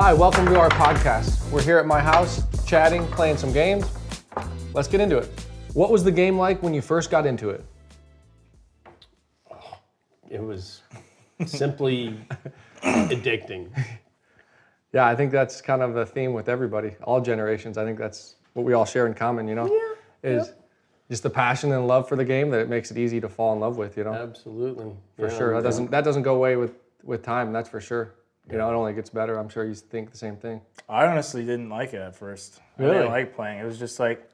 Hi, welcome to our podcast. We're here at my house, chatting, playing some games. Let's get into it. What was the game like when you first got into it? It was simply addicting. Yeah, I think that's kind of the theme with everybody, all generations. I think that's what we all share in common, you know? Is just the passion and love for the game that it makes it easy to fall in love with, you know? Absolutely. For sure. That doesn't go away with time, that's for sure. You know, it only gets better. I'm sure you think the same thing. I honestly didn't like it at first. Really? I didn't like playing. It was just like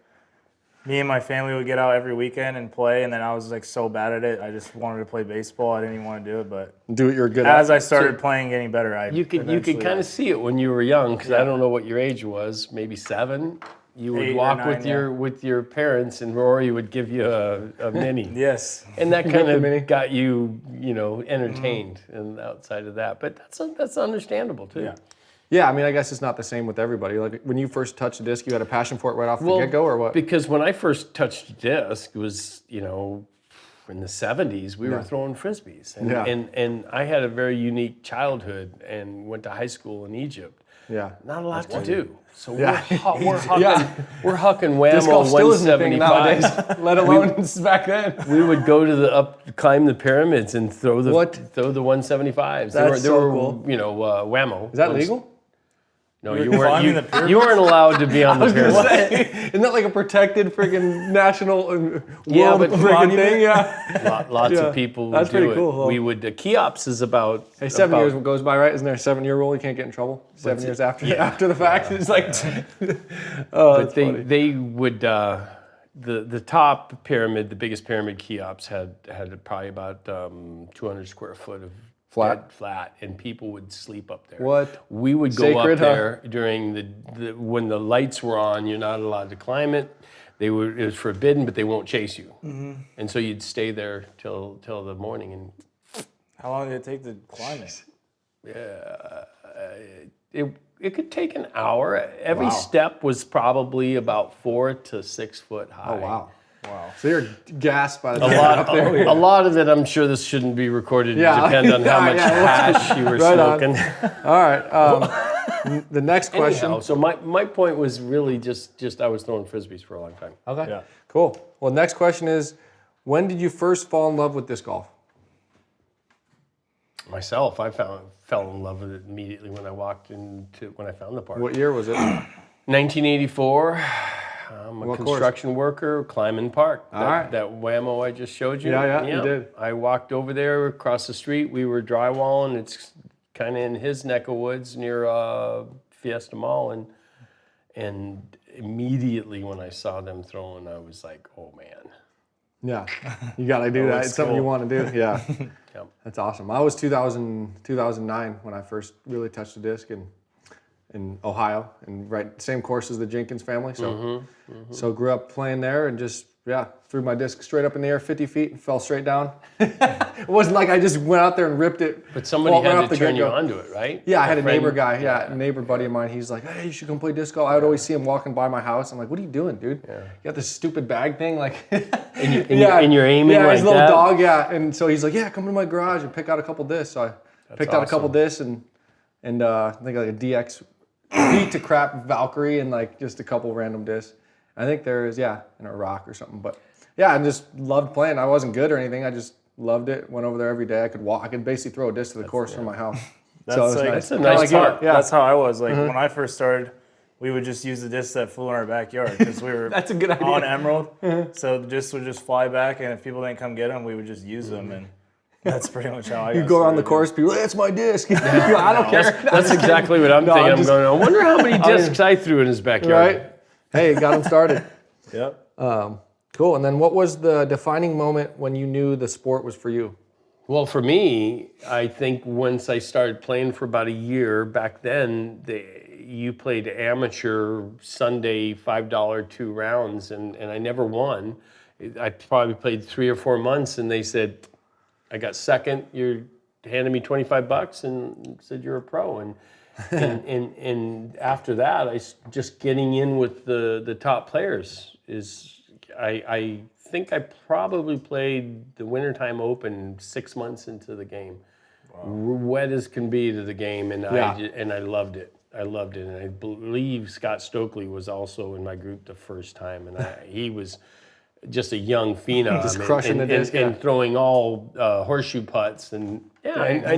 me and my family would get out every weekend and play, and then I was like so bad at it. I just wanted to play baseball. I didn't even want to do it, but Do what you're good at. as I started playing, getting better, You could kind of see it when you were young, because I don't know what your age was, maybe 7. You would 8 or walk 9, with your parents, and Rory would give you a mini. Yes. And that kind mini. of got you, entertained and outside of that. But that's understandable too. Yeah. Yeah, I mean, I guess it's not the same with everybody. Like when you first touched the disc, you had a passion for it right off the get-go, or what? Because when I first touched the disc, it was, in the 70s, we were throwing Frisbees. And I had a very unique childhood and went to high school in Egypt. Yeah. Not a lot to do. So we're Yeah. hucking Disc whammo golf still isn't a thing 175. nowadays, let alone back then. We would go to climb the pyramids and throw the What? 175s. That's they so were cool. whammo. Is that legal? No, You you were weren't. climbing the pyramids? You weren't allowed to be on the pyramid. Isn't that like a protected freaking national world but freaking thing? Yeah. Lots Yeah. of people would That's do pretty it. cool, though. We would. Cheops is about. Hey, 7 about- years goes by, right? Isn't there a 7-year rule? You can't get in trouble. 7 years after the fact. It's like, But they would. The top pyramid, the biggest pyramid, Cheops had probably about 200 square foot of flat, and people would sleep up there. What? We would go Sacred, up there during when the lights were on. You're not allowed to climb it. It was forbidden, but they won't chase you. Mm-hmm. And so you'd stay there till the morning. And How long did it take to climb it? it could take an hour. Every step was probably about 4 to 6 foot high. oh, wow. Wow. So you're gassed by the time you're up there. A lot of it, I'm sure this shouldn't be recorded. Yeah. It depends on how much hash you were Right on. smoking. All right. The next question. Anyhow, so my point was really just I was throwing Frisbees for a long time. Okay. Yeah. Cool. Well, next question is, when did you first fall in love with disc golf? Myself, I fell in love with it immediately when I found the park. What year was it? 1984. I'm a What construction worker, climbing park. All right. That whammo I just showed you. Yeah, you did. I walked over there across the street. We were drywalling. It's kind of in his neck of woods near Fiesta Mall, and immediately when I saw them throwing, I was like, oh man. Yeah. You got to do that. It's something you want to do. Yeah. Yep. That's awesome. I was 2009 when I first really touched the disc in Ohio, and same course as the Jenkins family. So, so grew up playing there and just threw my disc straight up in the air 50 feet and fell straight down. It wasn't like I just went out there and ripped it. But somebody right had off to the turn you get-go. onto it, right? Yeah, I had a friend? neighbor guy. Yeah, a neighbor buddy of mine. He's like, hey, you should come play disc golf. I would always see him walking by my house. I'm like, what are you doing, dude? Yeah. You got this stupid bag thing, like. And you're aiming like his little that? dog. Yeah, and so he's like, yeah, come to my garage and pick out a couple discs. So I picked out a couple discs and I think like a DX beat to crap Valkyrie and like just a couple random discs. I think there's in a rock or something, but. Yeah, I just loved playing. I wasn't good or anything. I just loved it. Went over there every day. I could walk. I could basically throw a disc to the course from my house. That's a nice park. Yeah. That's how I was. Like when I first started, we would just use the discs that flew in our backyard because we were That's a good idea. on Emerald. So the discs would just fly back, and if people didn't come get them, we would just use them. And that's pretty much how I You got go around the started. course, people, hey, it's my disc. I don't care. That's exactly what I'm thinking. I'm just- going, I wonder how many discs I threw in his backyard. Right? Hey, got him started. Yep. Cool. And then what was the defining moment when you knew the sport was for you? Well, for me, I think once I started playing for about a year, back then, you played amateur Sunday $5 2 rounds, and I never won. I probably played 3 or 4 months, and they said, I got second, you handed me $25 and said, you're a pro. And after that, just getting in with the top players is... I think I probably played the Wintertime Open 6 months into the game. Wow. Wet as can be to the game, and I loved it. I loved it, and I believe Scott Stokely was also in my group the first time, and he was just a young phenom, Just crushing the disc, and throwing all horseshoe putts, and I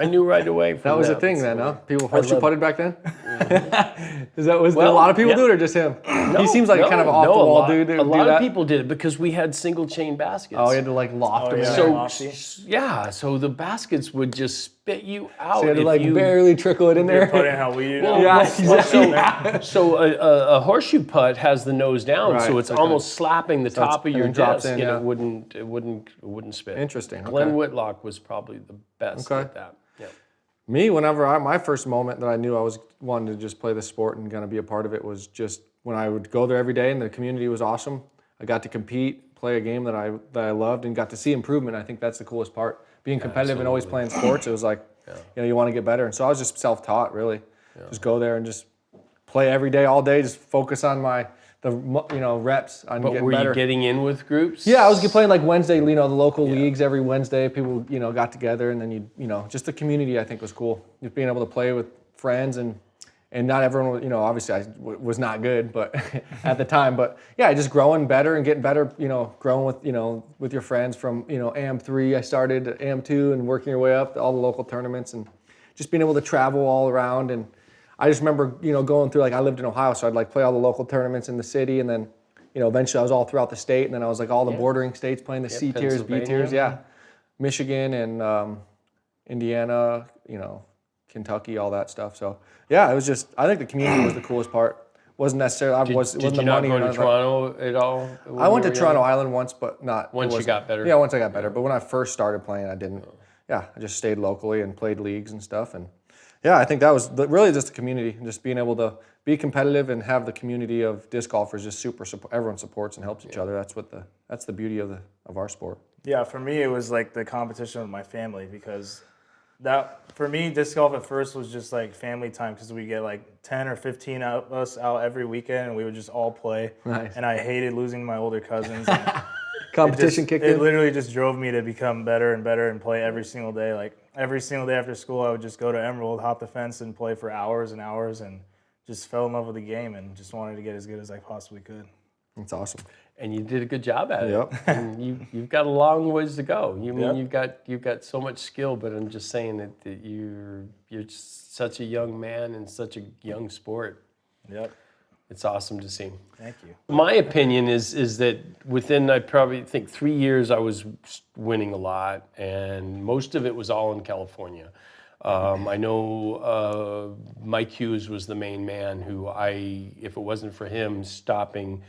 knew right away. From That was a that. thing then, huh? People horseshoe putted back then? Mm-hmm. Did a lot of people do it or just him? He seems like kind of an off-the-wall dude. A lot of people did it because we had single chain baskets. Oh, you had to like loft them. So the baskets would just spit you out. So you had to like barely trickle it in there. Put in how we do. So a horseshoe putt has the nose down, Right, so it's almost slapping the top of your drops disc, in, and it wouldn't spit. Interesting. Glenn Okay. Whitlock was probably the best at that. Yeah. Me, my first moment that I knew I was wanting to just play the sport and going to be a part of it was just when I would go there every day, and the community was awesome. I got to compete, play a game that I loved, and got to see improvement. I think that's the coolest part. Being competitive and always playing sports, it was like, you want to get better. And so I was just self-taught, really. Just go there and just play every day, all day. Just focus on the reps on But getting were better. you getting in with groups? Yeah, I was playing like Wednesday, the local leagues every Wednesday. People, got together, and then just the community I think was cool. Just being able to play with friends and not everyone was, obviously I was not good, but at the time, but yeah, just growing better and getting better, growing with your friends from, AM3, I started at AM2 and working your way up to all the local tournaments and just being able to travel all around. And I just remember, going through, I lived in Ohio, so I'd play all the local tournaments in the city, and then, eventually I was all throughout the state, and then I was all the bordering states playing the C tiers, B tiers, Michigan and Indiana, Kentucky, all that stuff. So yeah, it was just, I think the community was the coolest part. Wasn't necessarily, wasn't Did the you not money. go to Toronto at all? I went to Toronto Island once, but not. Once you got better? Yeah, once I got better. But when I first started playing, I didn't. Yeah, I just stayed locally and played leagues and stuff. And yeah, I think that was really just the community, and just being able to be competitive and have the everyone of disc golfers just everyone supports and helps each other. That's the beauty of our sport. Yeah, for me, it was like the competition with my family, because for me, disc golf at first was just like family time, because we get 10 or 15 of us out every weekend, and we would just all play. Nice. And I hated losing my older cousins. Competition kicked in. It literally just drove me to become better and better and play every single day. Every single day after school, I would just go to Emerald, hop the fence, and play for hours and hours, and just fell in love with the game and just wanted to get as good as I possibly could. That's awesome. And you did a good job at it. Yep. And you've got a long ways to go. You've got so much skill, but I'm just saying that you're such a young man in such a young sport. Yep. It's awesome to see. Thank you. My opinion is that within, I probably think 3 years, I was winning a lot, and most of it was all in California. I know Mike Hughes was the main man who if it wasn't for him stopping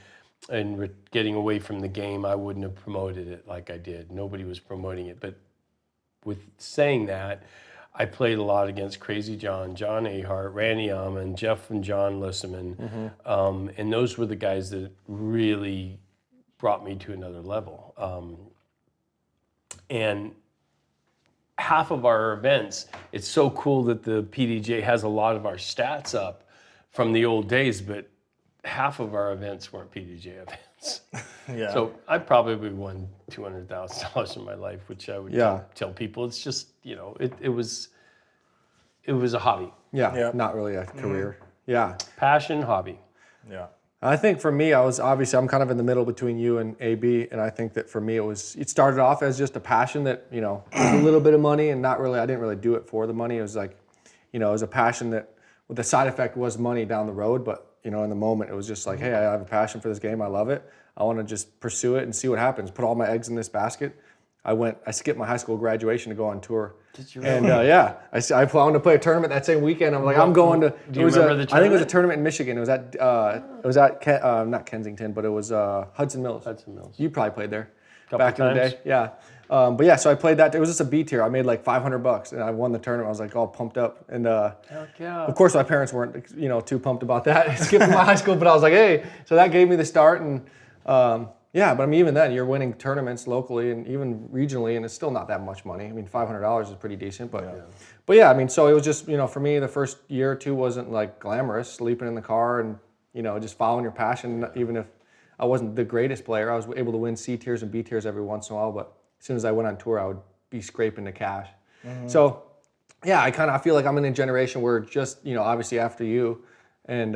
and getting away from the game, I wouldn't have promoted it like I did. Nobody was promoting it. But with saying that, I played a lot against Crazy John, John Ahart, Randy Alman, Jeff and John Lissaman. And those were the guys that really brought me to another level. And half of our events, it's so cool that the PDGA has a lot of our stats up from the old days, but half of our events weren't PDGA events. Yeah. So I probably won $200,000 in my life, which I would tell people. It's just, it was a hobby. Yeah, not really a career. Yeah. Passion, hobby. Yeah. I think for me, I'm kind of in the middle between you and AB, and I think that for me it started off as just a passion that, was a little bit of money, and I didn't really do it for the money. It was it was a passion that, with the side effect was money down the road, but in the moment it was just hey, I have a passion for this game, I love it, I want to just pursue it and see what happens, put all my eggs in this basket. I skipped my high school graduation to go on tour. Did you really? And I wanted to play a tournament that same weekend. I'm I'm going to. Do you remember the tournament? I think it was a tournament in Michigan. It was at not Kensington, but it was Hudson Mills. Hudson Mills. You probably played there Couple in the day. Yeah. But yeah, so I played that. It was just a B tier. I made $500, and I won the tournament. I was all pumped up. And Heck yeah. of course, my parents weren't too pumped about that. Skipping my high school, but I was hey. So that gave me the start. And yeah, but even then, you're winning tournaments locally and even regionally, and it's still not that much money. $500 is pretty decent, but yeah, so it was just, for me, the first year or two wasn't glamorous, sleeping in the car and, just following your passion. Even if I wasn't the greatest player, I was able to win C tiers and B tiers every once in a while, but as soon as I went on tour, I would be scraping the cash. So yeah, I feel like I'm in a generation where just, obviously after you, and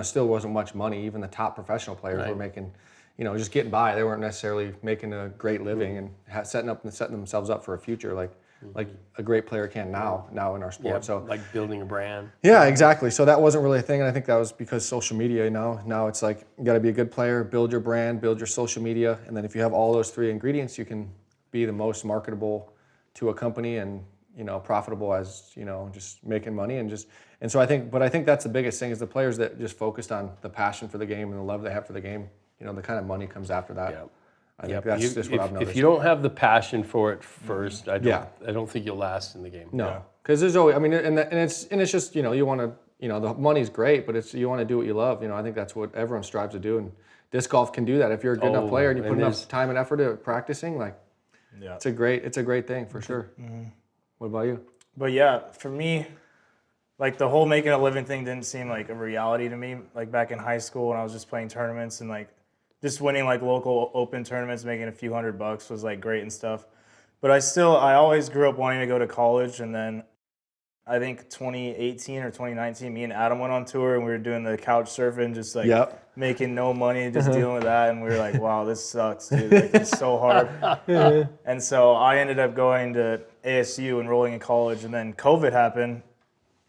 still wasn't much money. Even the top professional players were making, just getting by. They weren't necessarily making a great living and setting themselves up for a future like a great player can now in our sport. Yeah, So like building a brand. yeah, exactly. So that wasn't really a thing, and I think that was because social media. Now it's like you got to be a good player, build your brand, build your social media, and then if you have all those three ingredients, you can be the most marketable to a company and profitable as just making money and so I think that's the biggest thing is the players that just focused on the passion for the game and the love they have for the game. The kind of money comes after that. Yeah. I think that's just what I've noticed. If you don't have the passion for it first, I don't think you'll last in the game. No, because there's always, and it's just you want to the money's great, but you want to do what you love. I think that's what everyone strives to do, and disc golf can do that. If you're a good enough player and you put enough time and effort into practicing, it's a great thing for sure. Mm-hmm. What about you? But yeah, for me, like the whole making a living thing didn't seem like a reality to me. Like back in high school when I was just playing tournaments and like just winning like local open tournaments, making a few $100 was like great and stuff. But I always grew up wanting to go to college, and then I think 2018 or 2019, me and Adam went on tour and we were doing the couch surfing, just like making no money, just dealing with that. And we were like, wow, this sucks, dude. Like, it's so hard. And so I ended up going to ASU, enrolling in college, and then COVID happened,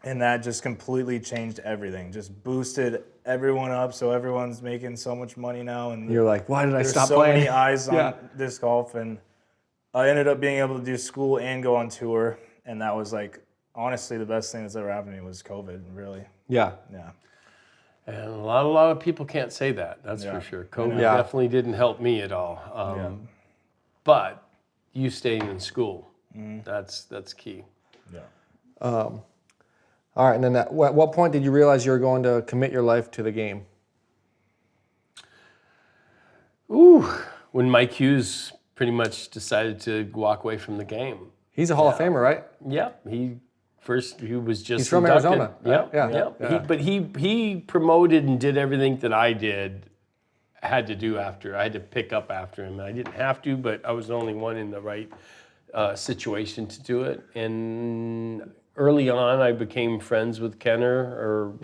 and that just completely changed everything. Just boosted everyone up, so everyone's making so much money now. And you're like, why did I stop so playing? Many eyes on disc golf, and I ended up being able to do school and go on tour, and that was like, honestly, the best thing that's ever happened to me was COVID, really. Yeah. Yeah. And a lot of people can't say that, that's for sure. COVID definitely didn't help me at all. But you staying in school, that's key. Yeah. All right, and then at what point did you realize you were going to commit your life to the game? When Mike Hughes pretty much decided to walk away from the game. He's a Hall of Famer, right? Yeah, he was just He's from inducted. Arizona. Yeah. But he promoted and did everything that I had to do after. I had to pick up after him. I didn't have to, but I was the only one in the right situation to do it. And early on, I became friends with Kenner,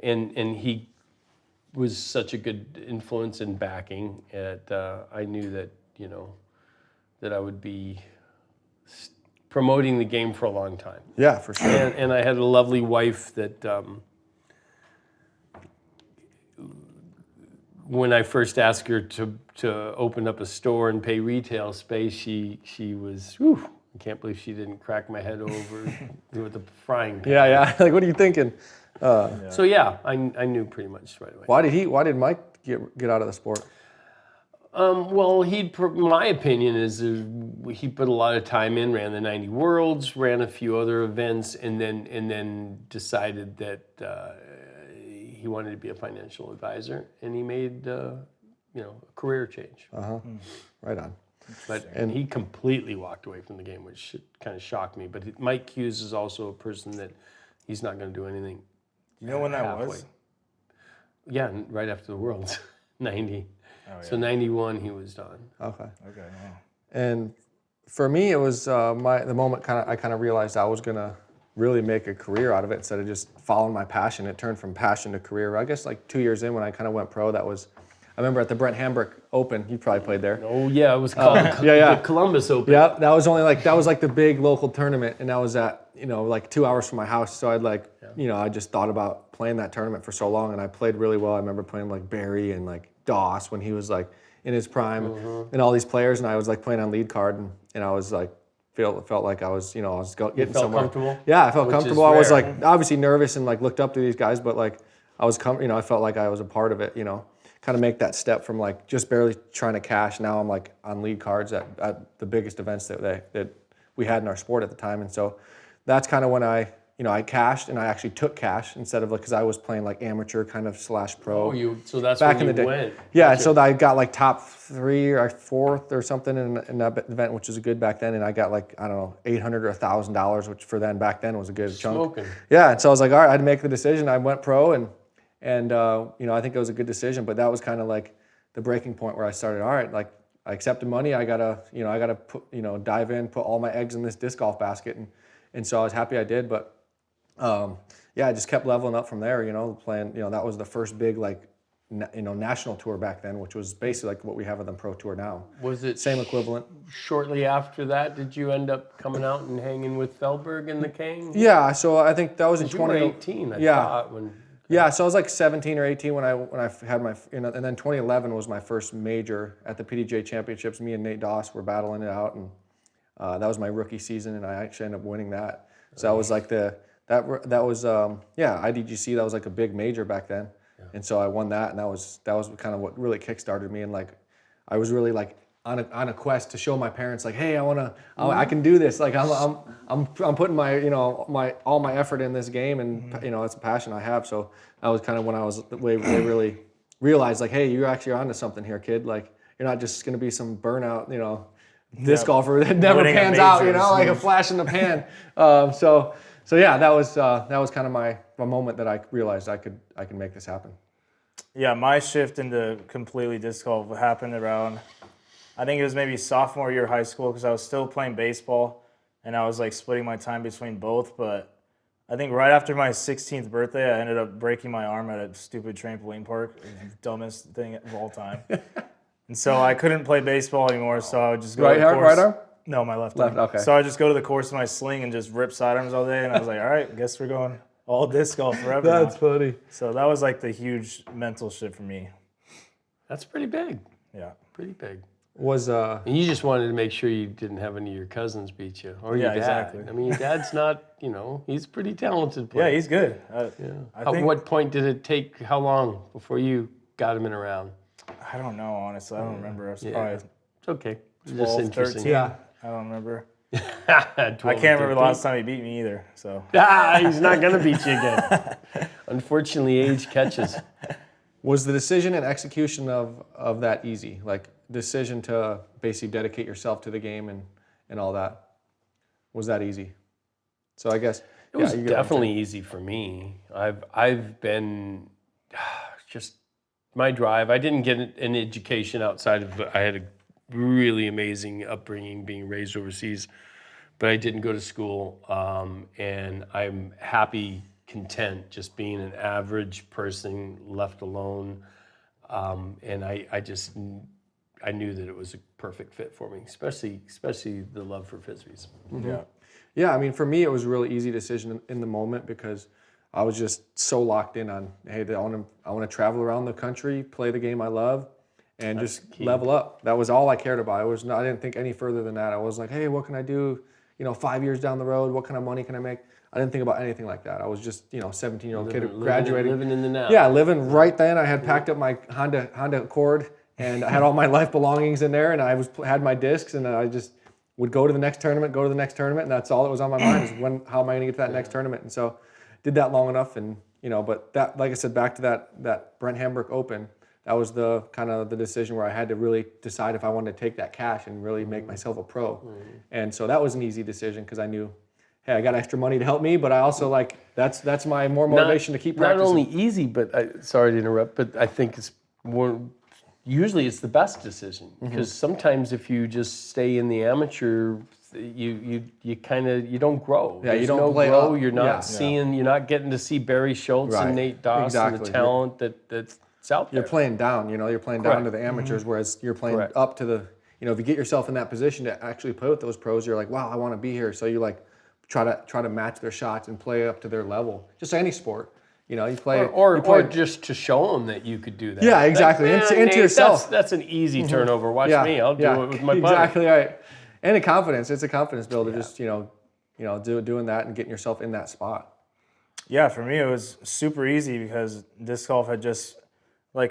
and he was such a good influence and backing. I knew that that I would be promoting the game for a long time. Yeah, for sure. And I had a lovely wife that when I first asked her to open up a store and pay retail space, she was, I can't believe she didn't crack my head over with a frying pan. Yeah. Like, what are you thinking? So yeah, I knew pretty much right away. Why did Mike get out of the sport? Well, my opinion is he put a lot of time in, ran the 90 Worlds, ran a few other events, and then decided that he wanted to be a financial advisor, and he made a career change. Right on. And he completely walked away from the game, which kind of shocked me. But Mike Hughes is also a person that he's not going to do anything. Do you know when that halfway. was? Yeah, right after the Worlds, 90. Oh, yeah. So 91, he was done. Okay. Okay. Wow. And for me, it was the moment I kind of realized I was gonna really make a career out of it instead of just following my passion. It turned from passion to career. I guess like 2 years in when I kind of went pro, I remember at the Brent Hambrick Open, you probably played there. Oh yeah, it was called the Columbus Open. Yeah, that was like the big local tournament, and that was at like 2 hours from my house. So I just thought about playing that tournament for so long, and I played really well. I remember playing like Barry and like Doss when he was like in his prime, and all these players, and I was like playing on lead card, and I was like felt like I was getting somewhere. Comfortable? Yeah, I felt comfortable. I was like obviously nervous and like looked up to these guys, but like I was I felt like I was a part of it. Kind of make that step from like just barely trying to cash. Now I'm like on lead cards at the biggest events that we had in our sport at the time, and so that's kind of when I cashed, and I actually took cash instead of because I was playing like amateur kind of /pro. So that's back when in the day. Went. Yeah, Gotcha. so I got like top 3 or 4th or something in that event, which was good back then, and I got like I don't know $800 or $1,000, which for back then was a good chunk. Smoking. Yeah, and so I was like, all right, I had to make the decision. I went pro, and I think it was a good decision, but that was kind of like the breaking point where I started. All right, like I accepted money. I gotta put dive in, put all my eggs in this disc golf basket, And so I was happy I did, but I just kept leveling up from there, playing, that was the first big, national tour back then, which was basically like what we have on the pro tour now. Was it same equivalent? Shortly after that, did you end up coming out and hanging with Feldberg in the King? Yeah, so I think that was in 2018. I thought when. Yeah, so I was like 17 or 18 when I had my, and then 2011 was my first major at the PDGA Championships. Me and Nate Doss were battling it out, and that was my rookie season, and I actually ended up winning that. So that was like IDGC. That was like a big major back then, and so I won that, and that was kind of what really kickstarted me, and like I was really like on a quest to show my parents like, hey, I can do this. Like I'm putting my all my effort in this game, and it's a passion I have. So that was kind of when I was they really realized like, hey, you're actually onto something here, kid. Like you're not just gonna be some burnout, disc golfer that never pans out, like a flash in the pan. So yeah, that was kind of my moment that I realized I could make this happen. Yeah, my shift into completely disc golf happened around, I think it was maybe sophomore year of high school, because I was still playing baseball and I was like splitting my time between both. But I think right after my 16th birthday, I ended up breaking my arm at a stupid trampoline park. Dumbest thing of all time. And so I couldn't play baseball anymore, so I would just go to the course. Right arm? No, my left arm. Okay. So I just go to the course with my sling and just rip sidearms all day. And I was like, all right, guess we're going all disc golf forever. That's now. funny. So that was like the huge mental shift for me. That's pretty big. Yeah. Pretty big. And you just wanted to make sure you didn't have any of your cousins beat you, or your dad. Exactly. I mean, your dad's not, he's a pretty talented player. Yeah, he's good. At what point did it take? How long before you got him in a round? I don't know, honestly. I don't remember. It was probably It's okay. 12, 13. Yeah. I don't remember. 12, I can't remember the last time he beat me either. So he's not going to beat you again. Unfortunately, age catches. Was the decision and execution of that easy? Like decision to basically dedicate yourself to the game and all that? Was that easy? So I guess it was definitely easy for me. I've been just my drive. I didn't get an education outside of. I had a really amazing upbringing, being raised overseas, but I didn't go to school, and I'm happy, content, just being an average person left alone, and I knew that it was a perfect fit for me, especially the love for Frisbees. Mm-hmm. Yeah. I mean, for me, it was a really easy decision in the moment because I was just so locked in on, hey, I want to travel around the country, play the game I love, and That's just key. level up. That was all I cared about. I didn't think any further than that. I was like, hey, what can I do? 5 years down the road, what kind of money can I make? I didn't think about anything like that. I was just, 17-year-old kid graduating. Living in the now. Yeah, living right then. I had packed up my Honda Accord, and I had all my life belongings in there, and I had my discs, and I just would go to the next tournament, and that's all that was on my mind is how am I going to get to that next tournament? And so did that long enough, and but that, like I said, back to that Brent Hamburg Open, that was the kind of the decision where I had to really decide if I wanted to take that cash and really make myself a pro. And so that was an easy decision because I knew, hey, I got extra money to help me, but I also that's my more motivation to keep practicing. Not only easy, but sorry to interrupt, but I think it's more. Usually, it's the best decision because sometimes if you just stay in the amateur, you don't grow. Yeah, There's you don't no play grow. up. You're not you're not getting to see Barry Schultz and Nate Doss and the talent that's out there. You're playing down. You're playing down to the amateurs, whereas you're playing up to the. If you get yourself in that position to actually play with those pros, you're like, wow, I want to be here. So you try to match their shots and play up to their level. Just any sport. You play or just to show them that you could do that. Yeah, exactly. Into yourself. That's an easy turnover. Watch me. I'll do it with my buddy. Exactly right. And a confidence. It's a confidence builder. Just doing that and getting yourself in that spot. Yeah, for me it was super easy because disc golf had just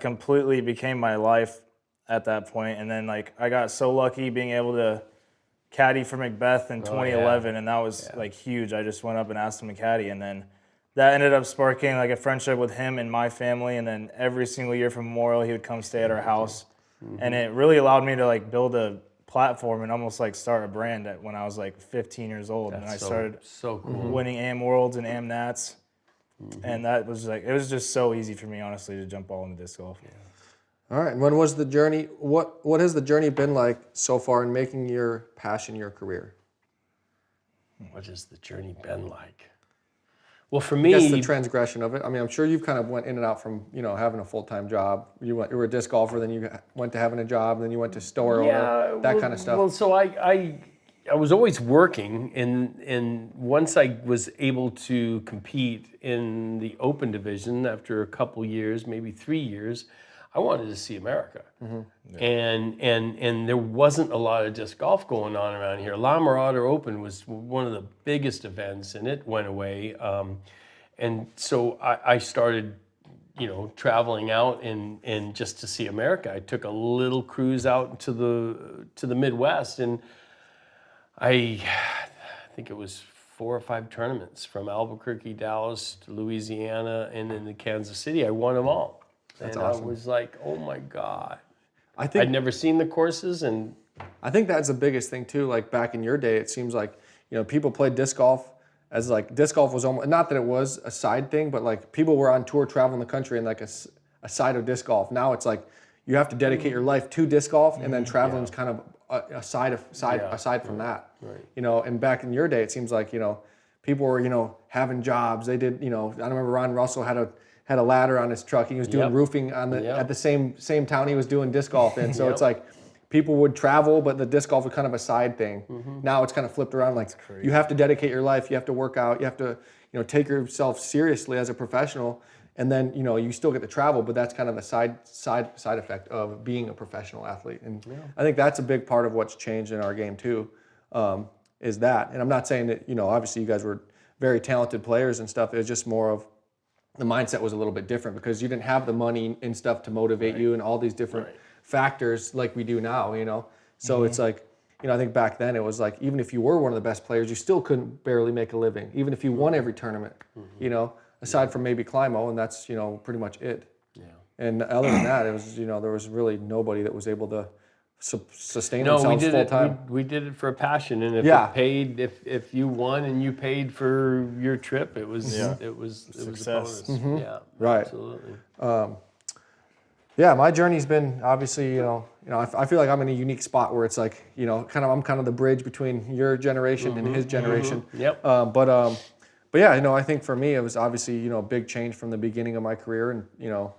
completely became my life at that point. And then I got so lucky being able to caddy for Macbeth in 2011, and that was huge. I just went up and asked him to caddy, and then that ended up sparking a friendship with him and my family. And then every single year for Memorial, he would come stay at our house, and it really allowed me to build a platform and almost start a brand when I was 15 years old. And I started so cool. winning AM Worlds and AM Nats, and that was it was just so easy for me, honestly, to jump all into disc golf. All right. When was the journey? What has the journey been like so far in making your passion your career? what has the journey been like? Well, for I guess the me, transgression of it. I mean, I'm sure you've kind of went in and out from, having a full-time job. You were a disc golfer, then you went to having a job, then you went to store owner, that kind of stuff. Well, so I was always working, and once I was able to compete in the open division after a couple years, maybe 3 years, I wanted to see America. And there wasn't a lot of disc golf going on around here. La Mirada Open was one of the biggest events, and it went away. And so I started, traveling out and just to see America. I took a little cruise out to the Midwest, and I think it was 4 or 5 tournaments from Albuquerque, Dallas to Louisiana, and then to Kansas City. I won them all. That's and awesome. I was like, oh my God. I think I'd never seen the courses, and I think that's the biggest thing too. Like back in your day, it seems like people played disc golf as like disc golf was almost, not that it was a side thing, but like people were on tour traveling the country and like a side of disc golf. Now it's like you have to dedicate your life to disc golf, and then traveling's kind of aside from that. Right. And back in your day, it seems like people were having jobs. They did I remember Ron Russell had a ladder on his truck. He was doing roofing on at the same town he was doing disc golf in. So it's like people would travel, but the disc golf was kind of a side thing. Now it's kind of flipped around. Like you have to dedicate your life. You have to work out. You have to take yourself seriously as a professional. And then you still get to travel, but that's kind of a side effect of being a professional athlete. And I think that's a big part of what's changed in our game too. Is that? And I'm not saying that obviously you guys were very talented players and stuff. It was just more of the mindset was a little bit different because you didn't have the money and stuff to motivate you and all these different factors like we do now, So it's like, I think back then it was like, even if you were one of the best players, you still couldn't barely make a living, even if you won every tournament, aside from maybe Climo, and that's, pretty much it. Yeah. And other than that, it was, there was really nobody that was able to sustain themselves full time. We did it for a passion, and if it paid, if you won and you paid for your trip, it was it was a bonus. Yeah, right. Absolutely. Yeah, my journey's been obviously, I feel like I'm in a unique spot where it's like, I'm kind of the bridge between your generation and his generation. Yep. But yeah, I think for me it was obviously, a big change from the beginning of my career, and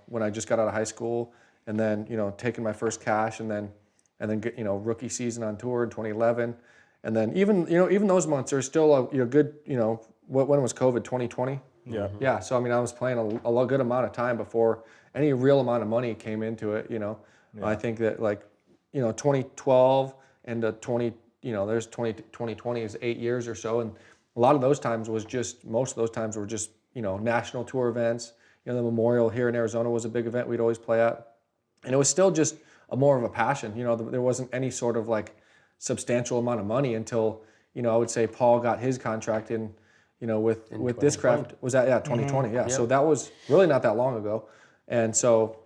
when I just got out of high school, and then taking my first cash, and then rookie season on tour in 2011, and then even those months are still a good when was COVID 2020? Yeah. So I was playing a good amount of time before any real amount of money came into it. I think that 2012 and 2020 is 8 years or so, and a lot of those times most of those times were just national tour events. The Memorial here in Arizona was a big event we'd always play at, and it was still just more of a passion. There wasn't any sort of substantial amount of money until I would say Paul got his contract in with Discraft. Was that 2020? Yeah. So that was really not that long ago, and so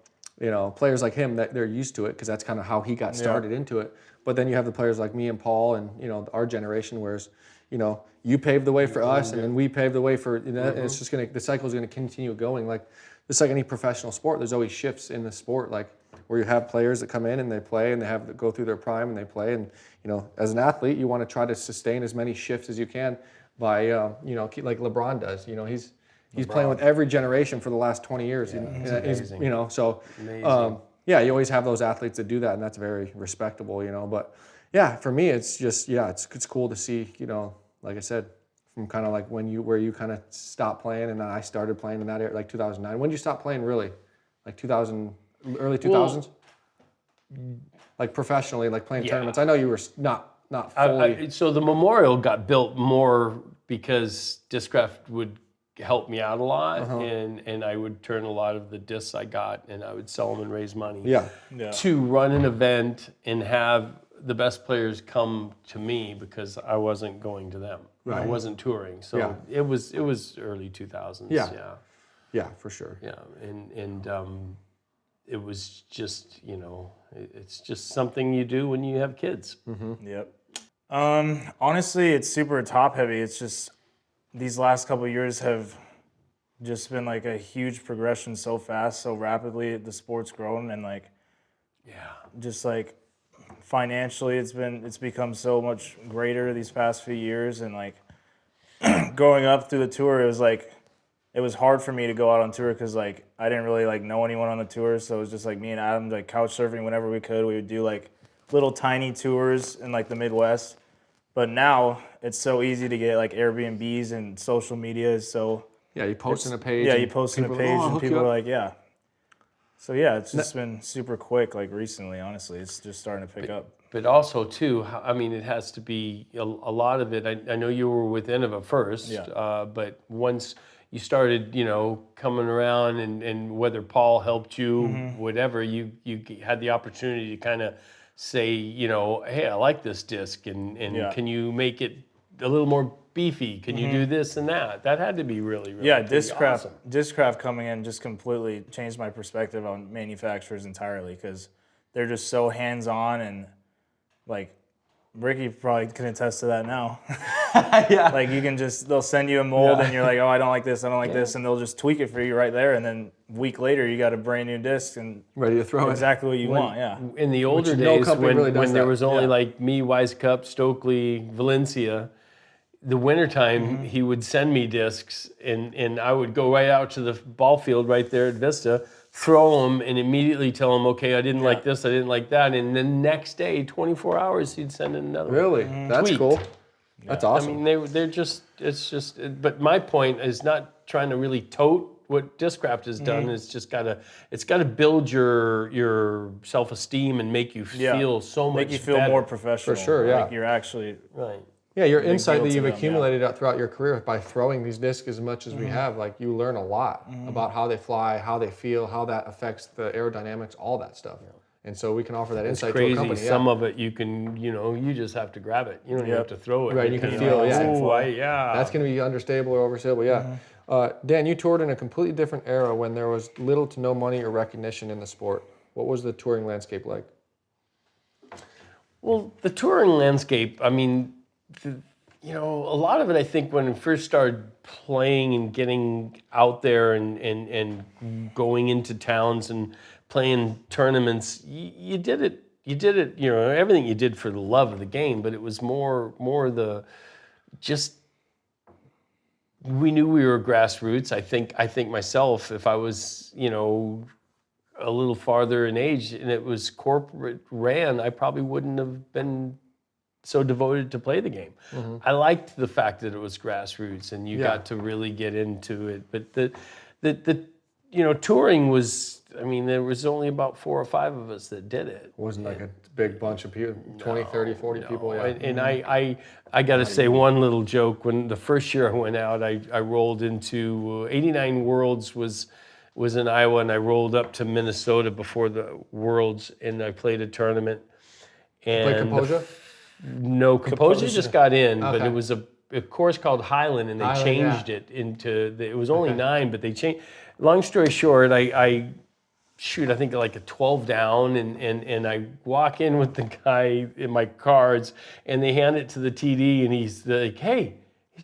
players like him, that they're used to it because that's kind of how he got started into it. But then you have the players like me and Paul and our generation, whereas you paved the way for us, and then we paved the way for and it's just the cycle is gonna continue going. Just like any professional sport, there's always shifts in the sport, where you have players that come in and they play and they have to go through their prime and they play, and as an athlete you want to try to sustain as many shifts as you can by like LeBron does. He's playing with every generation for the last 20 years. Amazing. You always have those athletes that do that, and that's very respectable. But yeah, for me it's just it's cool to see, like I said, from kind of where you kind of stopped playing and then I started playing in that era, 2009. When did you stop playing really? 2000, early 2000s? Professionally, playing tournaments. I know you were not fully. So the Memorial got built more because Discraft would help me out a lot, and I would turn a lot of the discs I got and I would sell them and raise money. Yeah. To run an event and have the best players come to me because I wasn't going to them. Right. I wasn't touring. So it was early 2000s. Yeah. Yeah, for sure. Yeah, and it was just, it's just something you do when you have kids. Yep. Honestly, it's super top heavy. It's just these last couple of years have just been a huge progression so fast, so rapidly. The sport's grown, and just financially it's become so much greater these past few years, and growing up through the tour, it was hard for me to go out on tour because I didn't really know anyone on the tour, so it was just me and Adam couch surfing whenever we could. We would do little tiny tours in the Midwest. But now it's so easy to get Airbnbs, and social media is so. Yeah, you post on a page. Yeah, you post on a page and people are yeah. So yeah, it's just been super quick recently, honestly. It's just starting to pick up. But also too, I mean, it has to be a lot of it. I know you were with Innova first, but once you started, coming around and whether Paul helped you, whatever, you had the opportunity to kind of say, hey, I like this disc, and can you make it a little more beefy? Can you do this and that? That had to be really, really Discraft. awesome. Discraft coming in just completely changed my perspective on manufacturers entirely because they're just so hands-on and Ricky probably can attest to that now. Yeah. You can they'll send you a mold and you're oh, I don't like this, this, and they'll just tweak it for you right there, and then a week later you got a brand new disc and ready to throw exactly what you want. Yeah. In the older days, when there was only me, Wisecup, Stokely, Valencia, the wintertime he would send me discs and I would go right out to the ball field right there at Vista, throw them, and immediately tell him, okay, I didn't like this, I didn't like that, and the next day, 24 hours, he'd send in another. Really? That's tweaked. cool. That's awesome. I mean, they're just, but my point is not trying to really tote what Discraft has done. It's just it's gotta build your self-esteem and make you feel so much Make you feel better. more professional. For sure, yeah. You're actually Right. Yeah, your insight that deal you've to them, accumulated throughout your career by throwing these discs as much as we have, you learn a lot about how they fly, how they feel, how that affects the aerodynamics, all that stuff. And so we can offer that insight to a company. Some of it you can, you just have to grab it. You don't even have to throw it. Right, you can feel, yeah. That's going to be understable or overstable, yeah. Dan, you toured in a completely different era when there was little to no money or recognition in the sport. What was the touring landscape like? Well, the touring landscape, I mean, a lot of it, I think, when I first started playing and getting out there and going into towns and playing tournaments, you did it, everything you did for the love of the game, but it was more we knew we were grassroots. I think myself, if I was, a little farther in age and it was corporate ran, I probably wouldn't have been so devoted to play the game. I liked the fact that it was grassroots and you got to really get into it. But the touring was, I mean, there was only about 4 or 5 of us that did it. It wasn't a big bunch of people, 20, 30, 40 people. Yeah. And I got to say one little joke. When the first year I went out, I rolled into 89 Worlds was in Iowa, and I rolled up to Minnesota before the Worlds, and I played a tournament. And Play Composure? No, Composure just got in, but Okay. it was a course called Highland, and they changed it into, it was only 9, but they changed. Long story short, I think like a 12 down, and I walk in with the guy in my cards, and they hand it to the TD, and he's like, hey,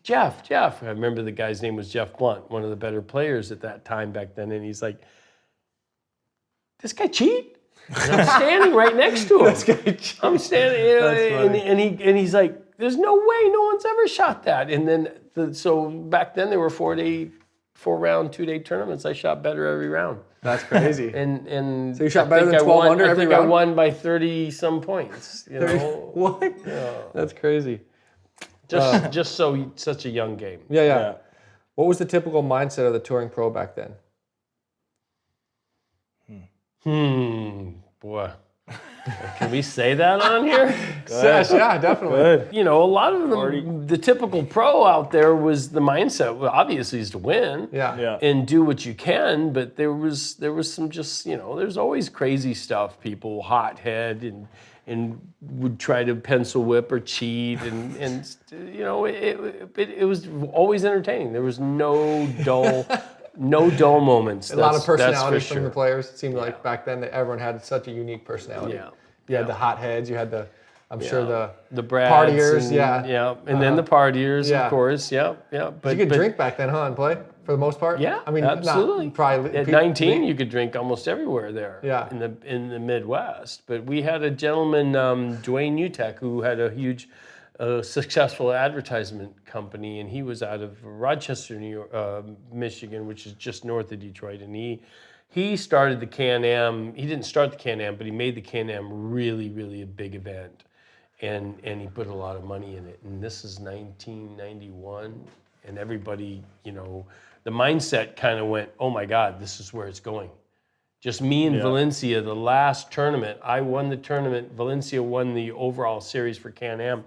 Jeff. I remember the guy's name was Jeff Blunt, one of the better players at that time back then, and he's like, this guy cheat? And I'm standing right next to him. I'm standing, and he's like, there's no way, no one's ever shot that. And then, so back then there were 4-round, 2-day tournaments. I shot better every round. That's crazy. And so you shot better than 12 under every round? I think I won by 30-some points. What? Yeah. That's crazy. Just such a young game. Yeah. What was the typical mindset of the touring pro back then? Boy. Can we say that on here? Yeah, definitely. A lot of them, the typical pro out there was the mindset, obviously, is to win and do what you can, but there was some just, there's always crazy stuff, people hothead and would try to pencil whip or cheat, and it was always entertaining. There was no dull moments. A lot of personalities from the players. It seemed like back then that everyone had such a unique personality. Yeah. You had the hotheads, you had I'm sure the Brads partiers, and then the partiers, of course, But you could drink back then, and play for the most part. Yeah, I mean, absolutely. Probably at 19, you could drink almost everywhere there. Yeah. in the Midwest. But we had a gentleman, Dwayne Utek, who had a huge a successful advertisement company, and he was out of Rochester, New York, Michigan, which is just north of Detroit. And he started the Can-Am. He didn't start the Can-Am, but he made the Can-Am really, really a big event, and he put a lot of money in it. And this is 1991, and everybody, the mindset kind of went, oh my God, this is where it's going. Just me and Valencia, the last tournament, I won the tournament. Valencia won the overall series for Can-Am.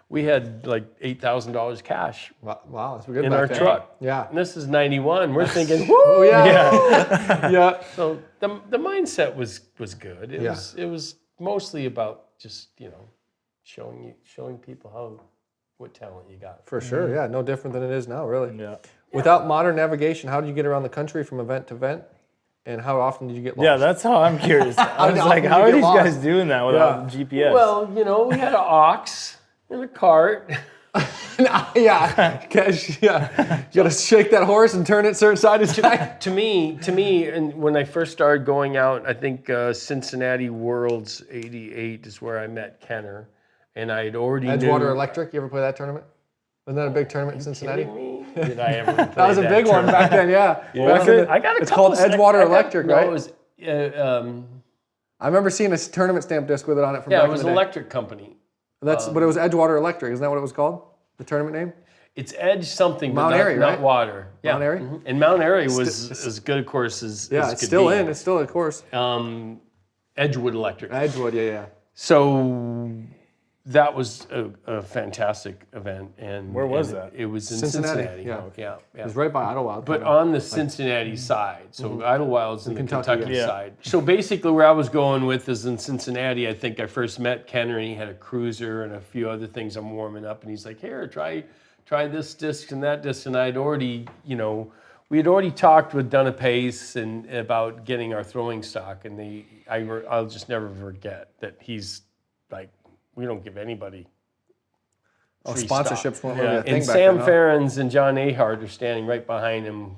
We had like $8,000 cash. Wow, that's good in back our then. truck. Yeah. And this is 91. We're thinking, woo! Oh yeah. Yeah. So the mindset was good. It was mostly about just showing people what talent you got. For sure. Yeah. No different than it is now, really. Yeah. Without modern navigation, how did you get around the country from event to event? And how often did you get lost? Yeah, that's how I'm curious. I was like, how are these guys doing that without GPS? Well, we had an ox and a cart. Yeah. You got to shake that horse and turn it certain side of the To me, and when I first started going out, I think Cincinnati Worlds '88 is where I met Kenner, and I had already Edgewater Electric. You ever play that tournament? Wasn't that a big tournament in Cincinnati? Kidding me? Did I ever play That was a big one back then. Yeah. I got a It's couple called Edgewater Electric, right? No, it was. I remember seeing a tournament stamp disc with it on it from Yeah, back it was in an the day. electric company. But it was Edgewater Electric. Isn't that what it was called? The tournament name? It's Edge something, but Mount Airy, not right? water. Yeah. Mount Airy? Mhm. And Mount Airy was as good a course as Yeah, it's could still be. in. It's still a course. Edgewood Electric. Edgewood, yeah. So that was a fantastic event. And Where was that? It was in Cincinnati, Cincinnati. yeah. Yeah. It was right by Idlewild. But on the Cincinnati side, so Idlewild's in the Kentucky yeah. side. So basically where I was going with is in Cincinnati, I think I first met Kenner, and he had a cruiser and a few other things. I'm warming up, and he's like, here, try this disc and that disc. And I'd already, we had already talked with Donna Pace and about getting our throwing stock, and I'll just never forget that he's like, we don't give anybody free sponsorships stock. weren't really a thing And back Sam then, huh? Ferens and John Ahart are standing right behind him,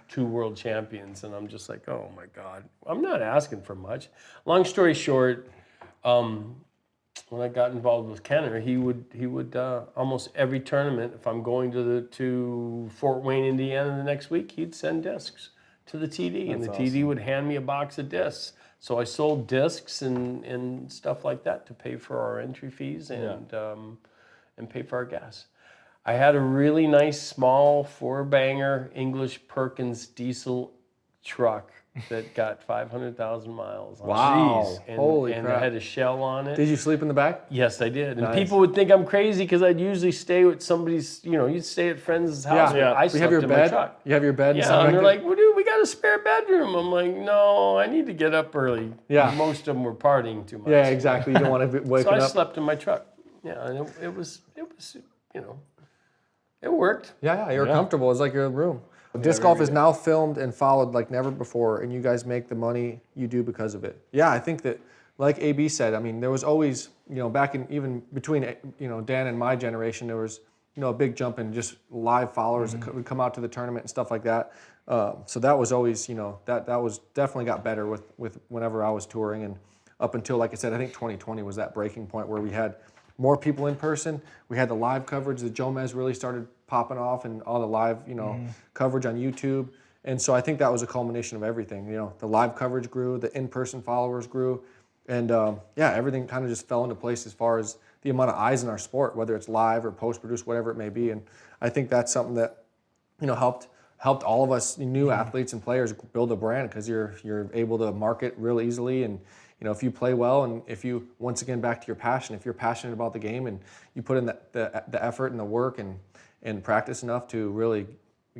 2 world champions, and I'm just like, oh my God, I'm not asking for much. Long story short, when I got involved with Kenner, he would almost every tournament, if I'm going to Fort Wayne, Indiana the next week, he'd send discs to the TD, and the TD would hand me a box of discs. So I sold discs and stuff like that to pay for our entry fees and pay for our gas. I had a really nice small 4-banger English Perkins diesel truck that got 500,000 miles. Wow. And, Holy and crap. I had a shell on it. Did you sleep in the back? Yes, I did. And Nice. people would think I'm crazy because I'd usually stay with somebody's, you'd stay at friends' house. Yeah. But I You slept have your in bed? my truck. You have your bed? Yeah, and they're like, well, dude, we got a spare bedroom. I'm like, no, I need to get up early. Yeah. Most of them were partying too much. Yeah, exactly. You don't want to be waking So I up. slept in my truck. Yeah, and it was, it worked. Yeah, you're comfortable. It's like your room. Disc golf is now filmed and followed like never before, and you guys make the money you do because of it. Yeah, I think that, like AB said, I mean, there was always, back in even between, Dan and my generation, there was, a big jump in just live followers that would come out to the tournament and stuff like that. So that was always, that was definitely got better with whenever I was touring, and up until, like I said, I think 2020 was that breaking point where we had more people in person. We had the live coverage. The Jomez really started popping off, and all the live, coverage on YouTube. And so I think that was a culmination of everything. The live coverage grew, the in-person followers grew, and everything kind of just fell into place as far as the amount of eyes in our sport, whether it's live or post-produced, whatever it may be. And I think that's something that, helped all of us new athletes and players build a brand, because you're able to market real easily. And if you play well, and if you, once again, back to your passion, if you're passionate about the game and you put in the effort and the work and practice enough to really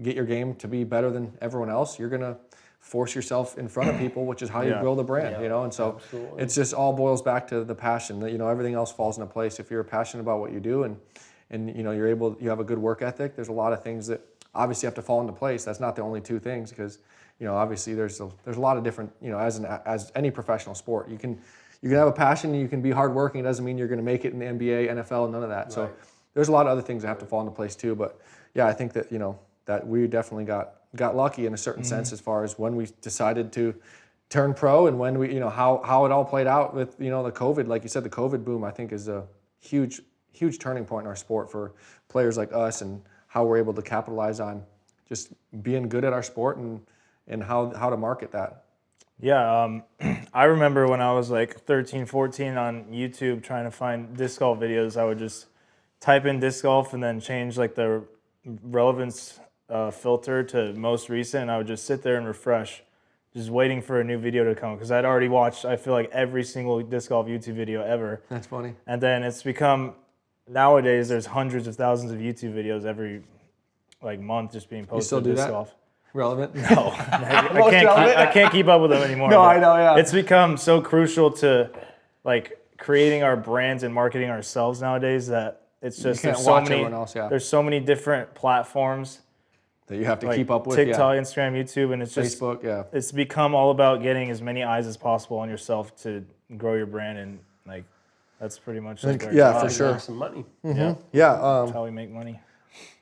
get your game to be better than everyone else, you're going to force yourself in front of people, which is how you build a brand, and so absolutely. it's just all boils back to the passion. That everything else falls into place if you're passionate about what you do, and you have a good work ethic. There's a lot of things that obviously have to fall into place. That's not the only 2 things, because obviously there's a lot of different, as any professional sport, you can have a passion, you can be hardworking. It doesn't mean you're going to make it in the NBA, NFL, none of that. So there's a lot of other things that have to fall into place too. But yeah, I think that that we definitely got lucky in a certain sense, as far as when we decided to turn pro, and when we how it all played out with the COVID. Like you said, the COVID boom, I think, is a huge huge turning point in our sport for players like us, and how we're able to capitalize on just being good at our sport and how to market that. Yeah, I remember when I was like 13, 14 on YouTube trying to find disc golf videos, I would just type in disc golf and then change like the relevance filter to most recent, and I would just sit there and refresh, just waiting for a new video to come, because I'd already watched, I feel like, every single disc golf YouTube video ever. That's funny. And then it's become, nowadays there's hundreds of thousands of YouTube videos every like month just being posted. You still do disc that? golf. Relevant? No, I can't keep up with them anymore. No, I know, yeah. It's become so crucial to like creating our brands and marketing ourselves nowadays that it's just can't watch everyone else, yeah. There's so many different platforms That you have to like keep up with. TikTok, Instagram, YouTube, and it's just Facebook, yeah. it's become all about getting as many eyes as possible on yourself to grow your brand, and like that's pretty much like our yeah, job. for sure. Make some money. Yeah, Yeah. that's how we make money.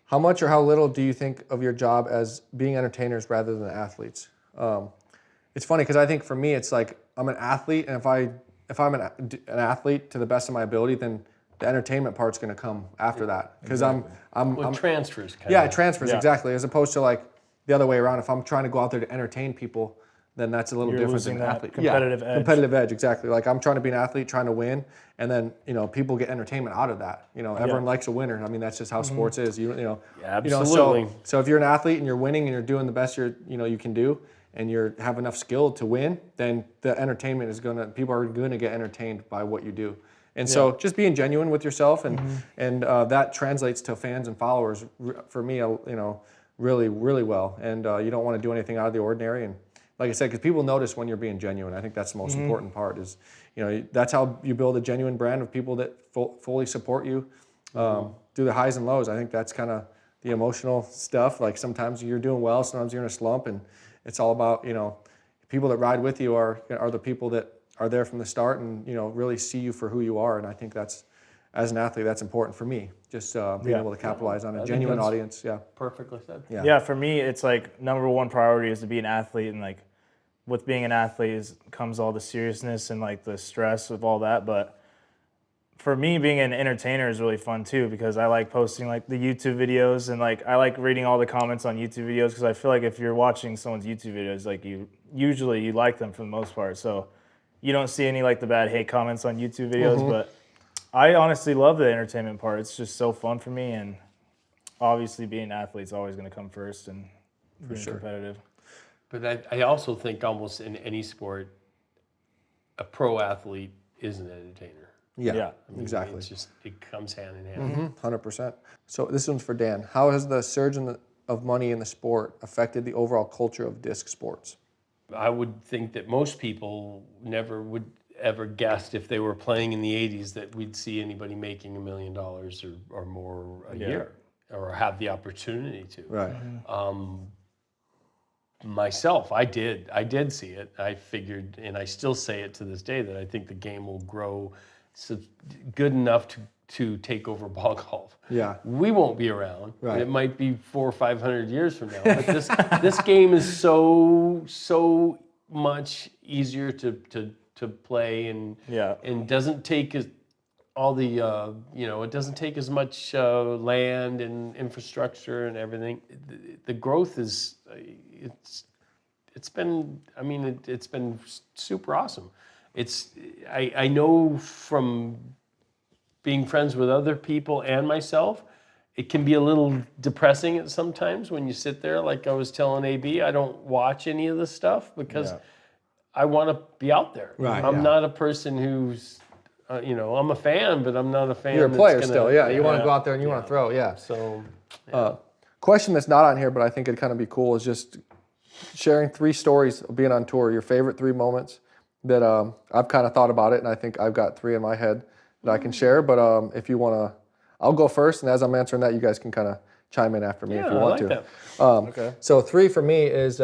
How much or how little do you think of your job as being entertainers rather than athletes? It's funny because I think for me it's like I'm an athlete, and if I'm an athlete to the best of my ability, then the entertainment part's going to come after that, because I'm Transfers. yeah, it transfers, Yeah. exactly, as opposed to like the other way around. If I'm trying to go out there to entertain people, then that's a little You're different losing than an that athlete. competitive edge. Competitive edge, exactly. Like I'm trying to be an athlete, trying to win, and then people get entertainment out of that. Everyone likes a winner. I mean, that's just how sports is. Absolutely. So if you're an athlete and you're winning and you're doing the best you can do, and you have enough skill to win, then the entertainment is people are going to get entertained by what you do. And so just being genuine with yourself, and that translates to fans and followers for me, really, really well. And you don't want to do anything out of the ordinary. And like I said, because people notice when you're being genuine. I think that's the most important part. Is that's how you build a genuine brand of people that fully support you through the highs and lows. I think that's kind of the emotional stuff. Like sometimes you're doing well, sometimes you're in a slump, and it's all about people that ride with you are the people that are there from the start and really see you for who you are. And I think that's, as an athlete, that's important for me. Just being able to capitalize on a genuine audience. Yeah. Perfectly said. Yeah, for me, it's like number one priority is to be an athlete, and like with being an athlete comes all the seriousness and like the stress of all that. But for me, being an entertainer is really fun too, because I like posting like the YouTube videos, and like I like reading all the comments on YouTube videos, because I feel like if you're watching someone's YouTube videos, like you like them for the most part. So you don't see any like the bad hate comments on YouTube videos, but I honestly love the entertainment part. It's just so fun for me, and obviously being an athlete is always going to come first, and being competitive. But I also think almost in any sport, a pro athlete is an entertainer. Yeah, I mean, exactly. It comes hand in hand. 100%. So this one's for Dan. How has the surge of money in the sport affected the overall culture of disc sports? I would think that most people never would ever guessed, if they were playing in the 80s, that we'd see anybody making $1 million or more a year, or have the opportunity to. Right. Myself, I did see it. I figured, and I still say it to this day, that I think the game will grow good enough to take over ball golf. Yeah. We won't be around. Right. It might be 400 or 500 years from now. But this game is so much easier to play, and doesn't take all the it doesn't take as much land and infrastructure and everything. The growth is it's been super awesome. I know from being friends with other people and myself, it can be a little depressing at sometimes when you sit there. Like I was telling AB, I don't watch any of this stuff because I want to be out there. Right, I'm not a person who's, I'm a fan, but I'm not a fan. You're a player still, yeah. You want to go out there and you want to throw, yeah. So, question that's not on here, but I think it'd kind of be cool, is just sharing 3 stories of being on tour, your favorite 3 moments that I've kind of thought about it, and I think I've got 3 in my head that I can share. But if you want to, I'll go first, and as I'm answering that, you guys can kind of chime in after me if you want to. That. Okay. So 3 for me is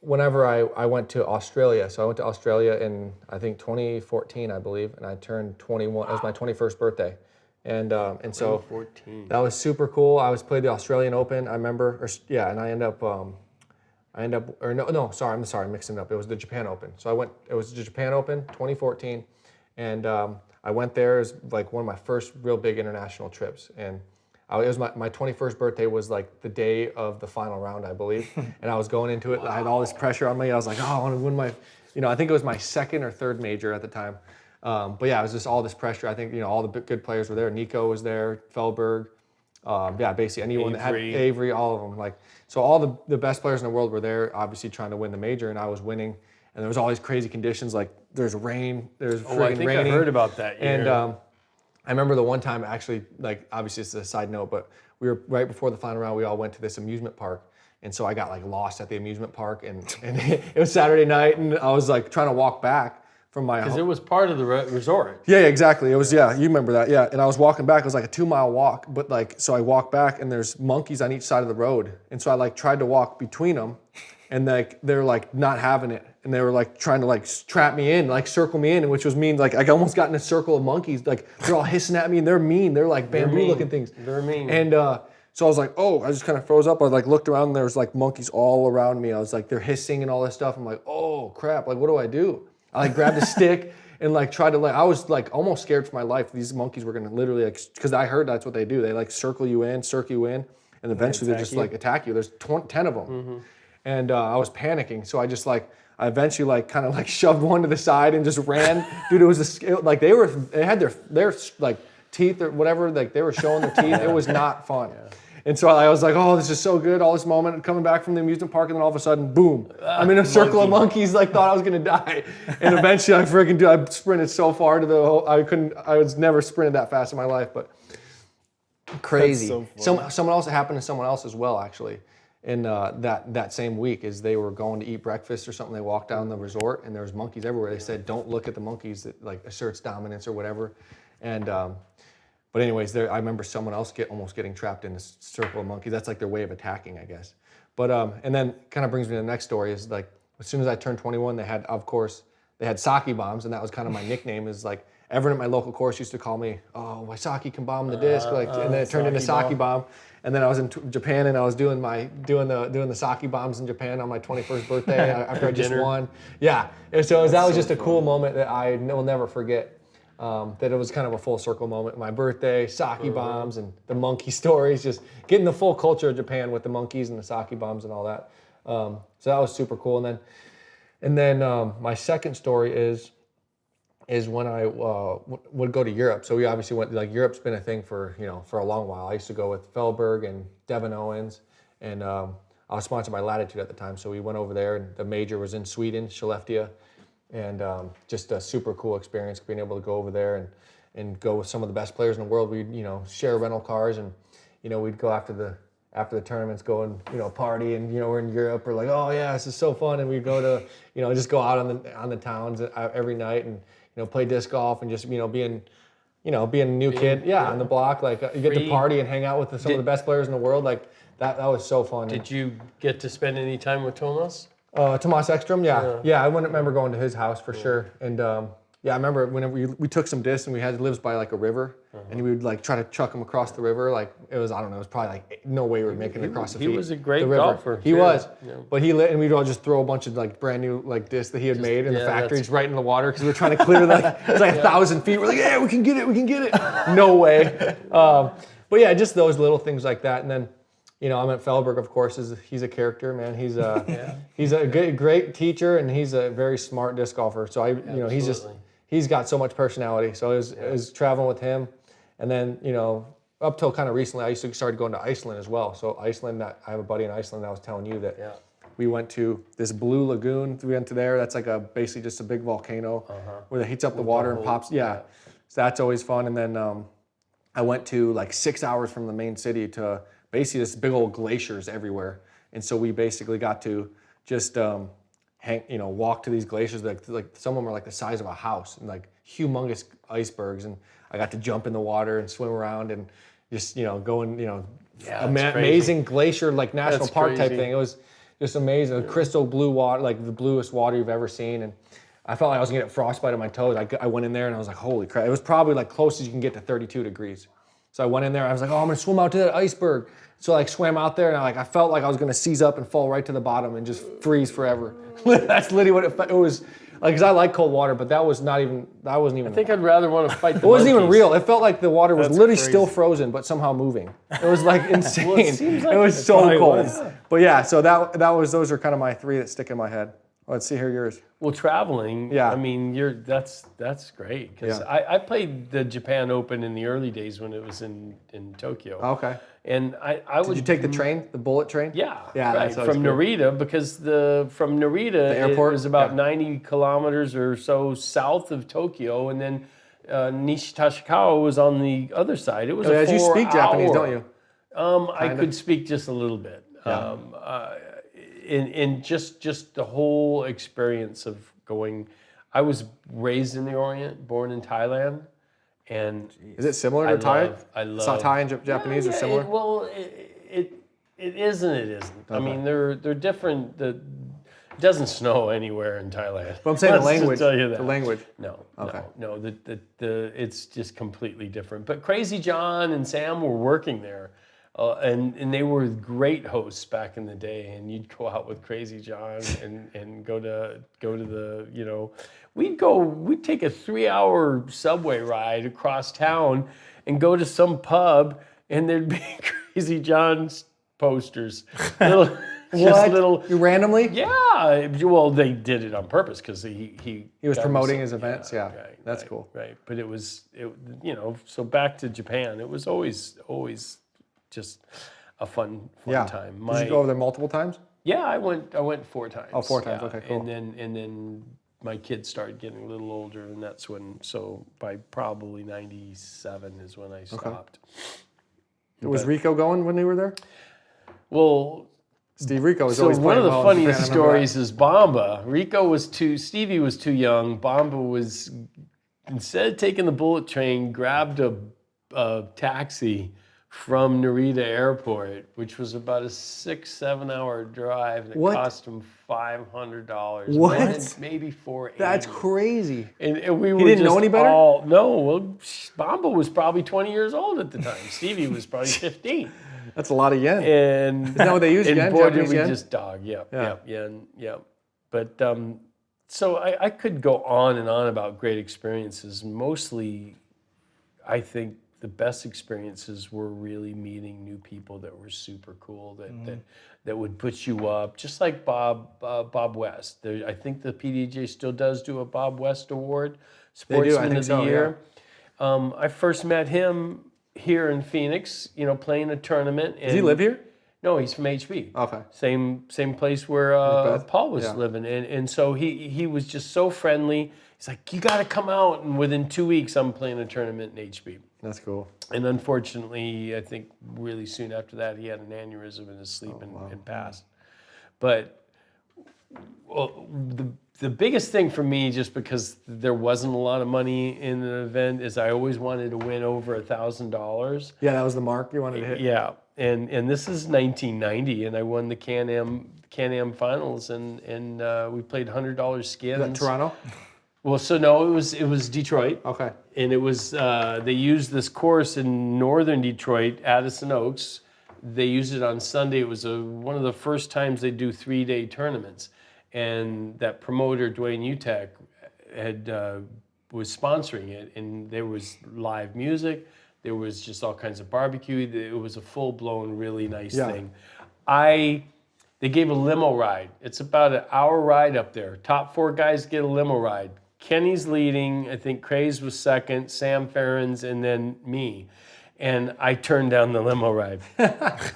whenever I went to Australia. So I went to Australia in, I think, 2014, I believe, and I turned 21. It was my 21st birthday. And so 14. that was super cool. I played the Australian Open, I remember, and I I'm sorry, I'm mixing it up. It was the Japan Open. So it was the Japan Open, 2014, And I went there. It was like one of my first real big international trips. And it was my 21st birthday was like the day of the final round, I believe. And I was going into it. I had all this pressure on me. I was like, oh, I want to win my, I think it was my second or third major at the time. But yeah, it was just all this pressure. I think, all the good players were there. Nico was there, Feldberg. Basically anyone that had Avery, all of them. Like, so all the best players in the world were there, obviously trying to win the major, and I was winning. And there was all these crazy conditions, like there's rain, there's friggin' raining. I heard about that year. And I remember the one time, actually, like obviously it's a side note, but we were right before the final round. We all went to this amusement park, and so I got like lost at the amusement park, and it was Saturday night, and I was like trying to walk back from my home. Because it was part of the resort. Yeah, exactly. It was, you remember that, yeah. And I was walking back, it was like a 2-mile walk, but like, so I walked back and there's monkeys on each side of the road. And so I like tried to walk between them, and like, they're like not having it. And they were like trying to like trap me in, like circle me in, which was mean. Like I almost got in a circle of monkeys. Like they're all hissing at me and they're mean. They're like bamboo looking things. They're mean. And so I was like, oh, I just kind of froze up. I like looked around and there was like monkeys all around me. I was like, they're hissing and all this stuff. I'm like, oh crap, like what do I do? I like grabbed a stick and like tried to I was like almost scared for my life. These monkeys were gonna literally like, because I heard that's what they do. They like circle you in, and eventually they just like attack you. There's 10 of them. Mm-hmm. And I was panicking. So I just I eventually like kind of like shoved one to the side and just ran. Dude, it was like they had their like teeth or whatever, like they were showing their teeth. It was not fun. Yeah. And so I was like, oh, this is so good. All this moment coming back from the amusement park, and then all of a sudden, boom, I'm in a circle of monkeys, like thought I was gonna die. And eventually I sprinted so far to I was never sprinted that fast in my life, but crazy. So someone else, it happened to someone else as well, actually. In that same week, is they were going to eat breakfast or something. They walked down the resort and there was monkeys everywhere. They said, don't look at the monkeys that like asserts dominance or whatever. And but anyways, I remember someone else almost getting trapped in this circle of monkeys. That's like their way of attacking, I guess. But and then kind of brings me to the next story is like as soon as I turned 21, they had sake bombs, and that was kind of my nickname. Is like everyone at my local course used to call me, oh, Wysocki can bomb the disc, and then it turned into sake bomb. And then I was in Japan, and I was doing the sake bombs in Japan on my 21st birthday after I just won. Yeah, and so that was just a cool moment that I will never forget. That it was kind of a full circle moment. My birthday, sake bombs, and the monkey stories, just getting the full culture of Japan with the monkeys and the sake bombs and all that. So that was super cool. And then my second story is when I would go to Europe. So we obviously went, like Europe's been a thing for a long while. I used to go with Feldberg and Devin Owens, and I was sponsored by Latitude at the time. So we went over there, and the major was in Sweden, Skellefteå. And just a super cool experience being able to go over there and go with some of the best players in the world. We'd share rental cars, and we'd go after the tournaments, go and party, and we're in Europe. We're like, oh yeah, this is so fun, and we'd go to just go out on the towns every night and play disc golf and just being a new kid, on the block. Like you get to party and hang out with some of the best players in the world. Like that was so fun. Did you get to spend any time with Tomas? Tomas Ekstrom, yeah. I remember going to his house for sure, and I remember whenever we took some discs and he lives by like a river, and we would like try to chuck him across the river. Like it was probably like no way we were making it across the feet. He was a great golfer. He was, but and we'd all just throw a bunch of like brand new like discs that he had made in the factory just right in the water because we were trying to clear it's like 1,000 feet. We're like, yeah, we can get it. No way. But yeah, just those little things like that, and then. I'm at Feldberg, of course. He's a character, man. He's a great teacher, and he's a very smart disc golfer. So he's got so much personality. So I was traveling with him, and then up till kind of recently, I used to start going to Iceland as well. So Iceland, I have a buddy in Iceland. I was telling you that we went to this blue lagoon. We went to there. That's like basically just a big volcano where it heats up the water and pops. Yeah, so that's always fun. And then I went to like 6 hours from the main city to. Basically, this big old glaciers everywhere, and so we basically got to just walk to these glaciers. Like some of them are like the size of a house, and like humongous icebergs. And I got to jump in the water and swim around, and just go and amazing glacier like national park type thing. It was just amazing, crystal blue water, like the bluest water you've ever seen. And I felt like I was gonna get frostbite on my toes. I went in there and I was like, holy crap! It was probably like close as you can get to 32 degrees. So I went in there. I was like, oh, I'm gonna swim out to that iceberg. So I swam out there, and I felt like I was gonna seize up and fall right to the bottom and just freeze forever. That's literally what it was. Like, because I like cold water, but that wasn't even. I think I'd rather want to fight the It wasn't even monkeys. real. It felt like the water was That's literally crazy. still frozen, but somehow moving. It was like insane. Well, it seems like it was it so probably cold. was. But yeah, so those are kind of my 3 that stick in my head. Let's see here yours. Well, traveling, Yeah. I mean, that's great because Yeah. I played the Japan Open in the early days when it was in Tokyo. Okay. And I Did would you take the train, the bullet train? Yeah, Yeah, right. that's always From cool. Narita, because from Narita airport? it was about Yeah. 90 kilometers or so south of Tokyo, and then Nishitashikawa was on the other side. It was a 4 you speak Japanese, don't you? I could speak just a little bit. Yeah. In just the whole experience of going. I was raised in the Orient, born in Thailand, and Is it similar to Thai? I love Thai and Japanese are similar? It is and it isn't. I mean, they're different. It doesn't snow anywhere in Thailand. But I'm saying the Let's just language. tell you that. The language. No, Okay. no. It's just completely different. But Crazy John and Sam were working there, and they were great hosts back in the day. And you'd go out with Crazy John and go to the we'd take a 3-hour subway ride across town and go to some pub, and there'd be Crazy John's posters. Just You randomly? yeah. Well, they did it on purpose because he was got promoting himself- his events, yeah. That's right, cool. Right, but so back to Japan, it was always just a fun Yeah. time. Did you go over there multiple times? Yeah, I went 4 times. Oh, 4 times, yeah. okay, cool. And then my kids started getting a little older, and that's when. So by probably 97 is when I stopped. Was Rico going when they were there? Well. Steve Rico was So always one playing of the well in Japan, funniest I remember that. stories is Bamba. Stevie was too young. Bamba was, instead of taking the bullet train, grabbed a taxi from Narita Airport, which was about a 6-7 hour drive, and it What? cost him $500. What? Maybe $480. That's crazy. And we were didn't know just any better? No, well, Bamba was probably 20 years old at the time. Stevie was probably 15. That's a lot of yen. And Isn't that what they use, and yen? boy, did Japanese we yen? just dog, Yeah. yen. But so I could go on and on about great experiences. Mostly, I think the best experiences were really meeting new people that were super cool, that would put you up, just like Bob West. I think the PDGA still does do a Bob West Award, Sportsman think of the so, Year. I first met him here in Phoenix, playing a tournament. And Does he live here? No, he's from HB. Okay. Same place where Beth? Paul was Yeah. living. And so he was just so friendly. He's like, you got to come out. And within 2 weeks, I'm playing a tournament in HB. That's cool. And unfortunately, I think really soon after that, he had an aneurysm in his sleep and passed. But the biggest thing for me, just because there wasn't a lot of money in the event, is I always wanted to win over $1,000. Yeah, that was the mark you wanted to hit. Yeah, and this is 1990, and I won the Can-Am finals, and we played $100 skins. Is that Toronto? Well, so no, it was Detroit. Okay. And it was, they used this course in northern Detroit, Addison Oaks. They used it on Sunday. It was one of the first times they do 3-day tournaments. And that promoter, Dwayne Utek, was sponsoring it. And there was live music. There was just all kinds of barbecue. It was a full-blown, really nice thing. They gave a limo ride. It's about an hour ride up there. Top 4 guys get a limo ride. Kenny's leading, I think Craze was second, Sam Farron's, and then me. And I turned down the limo ride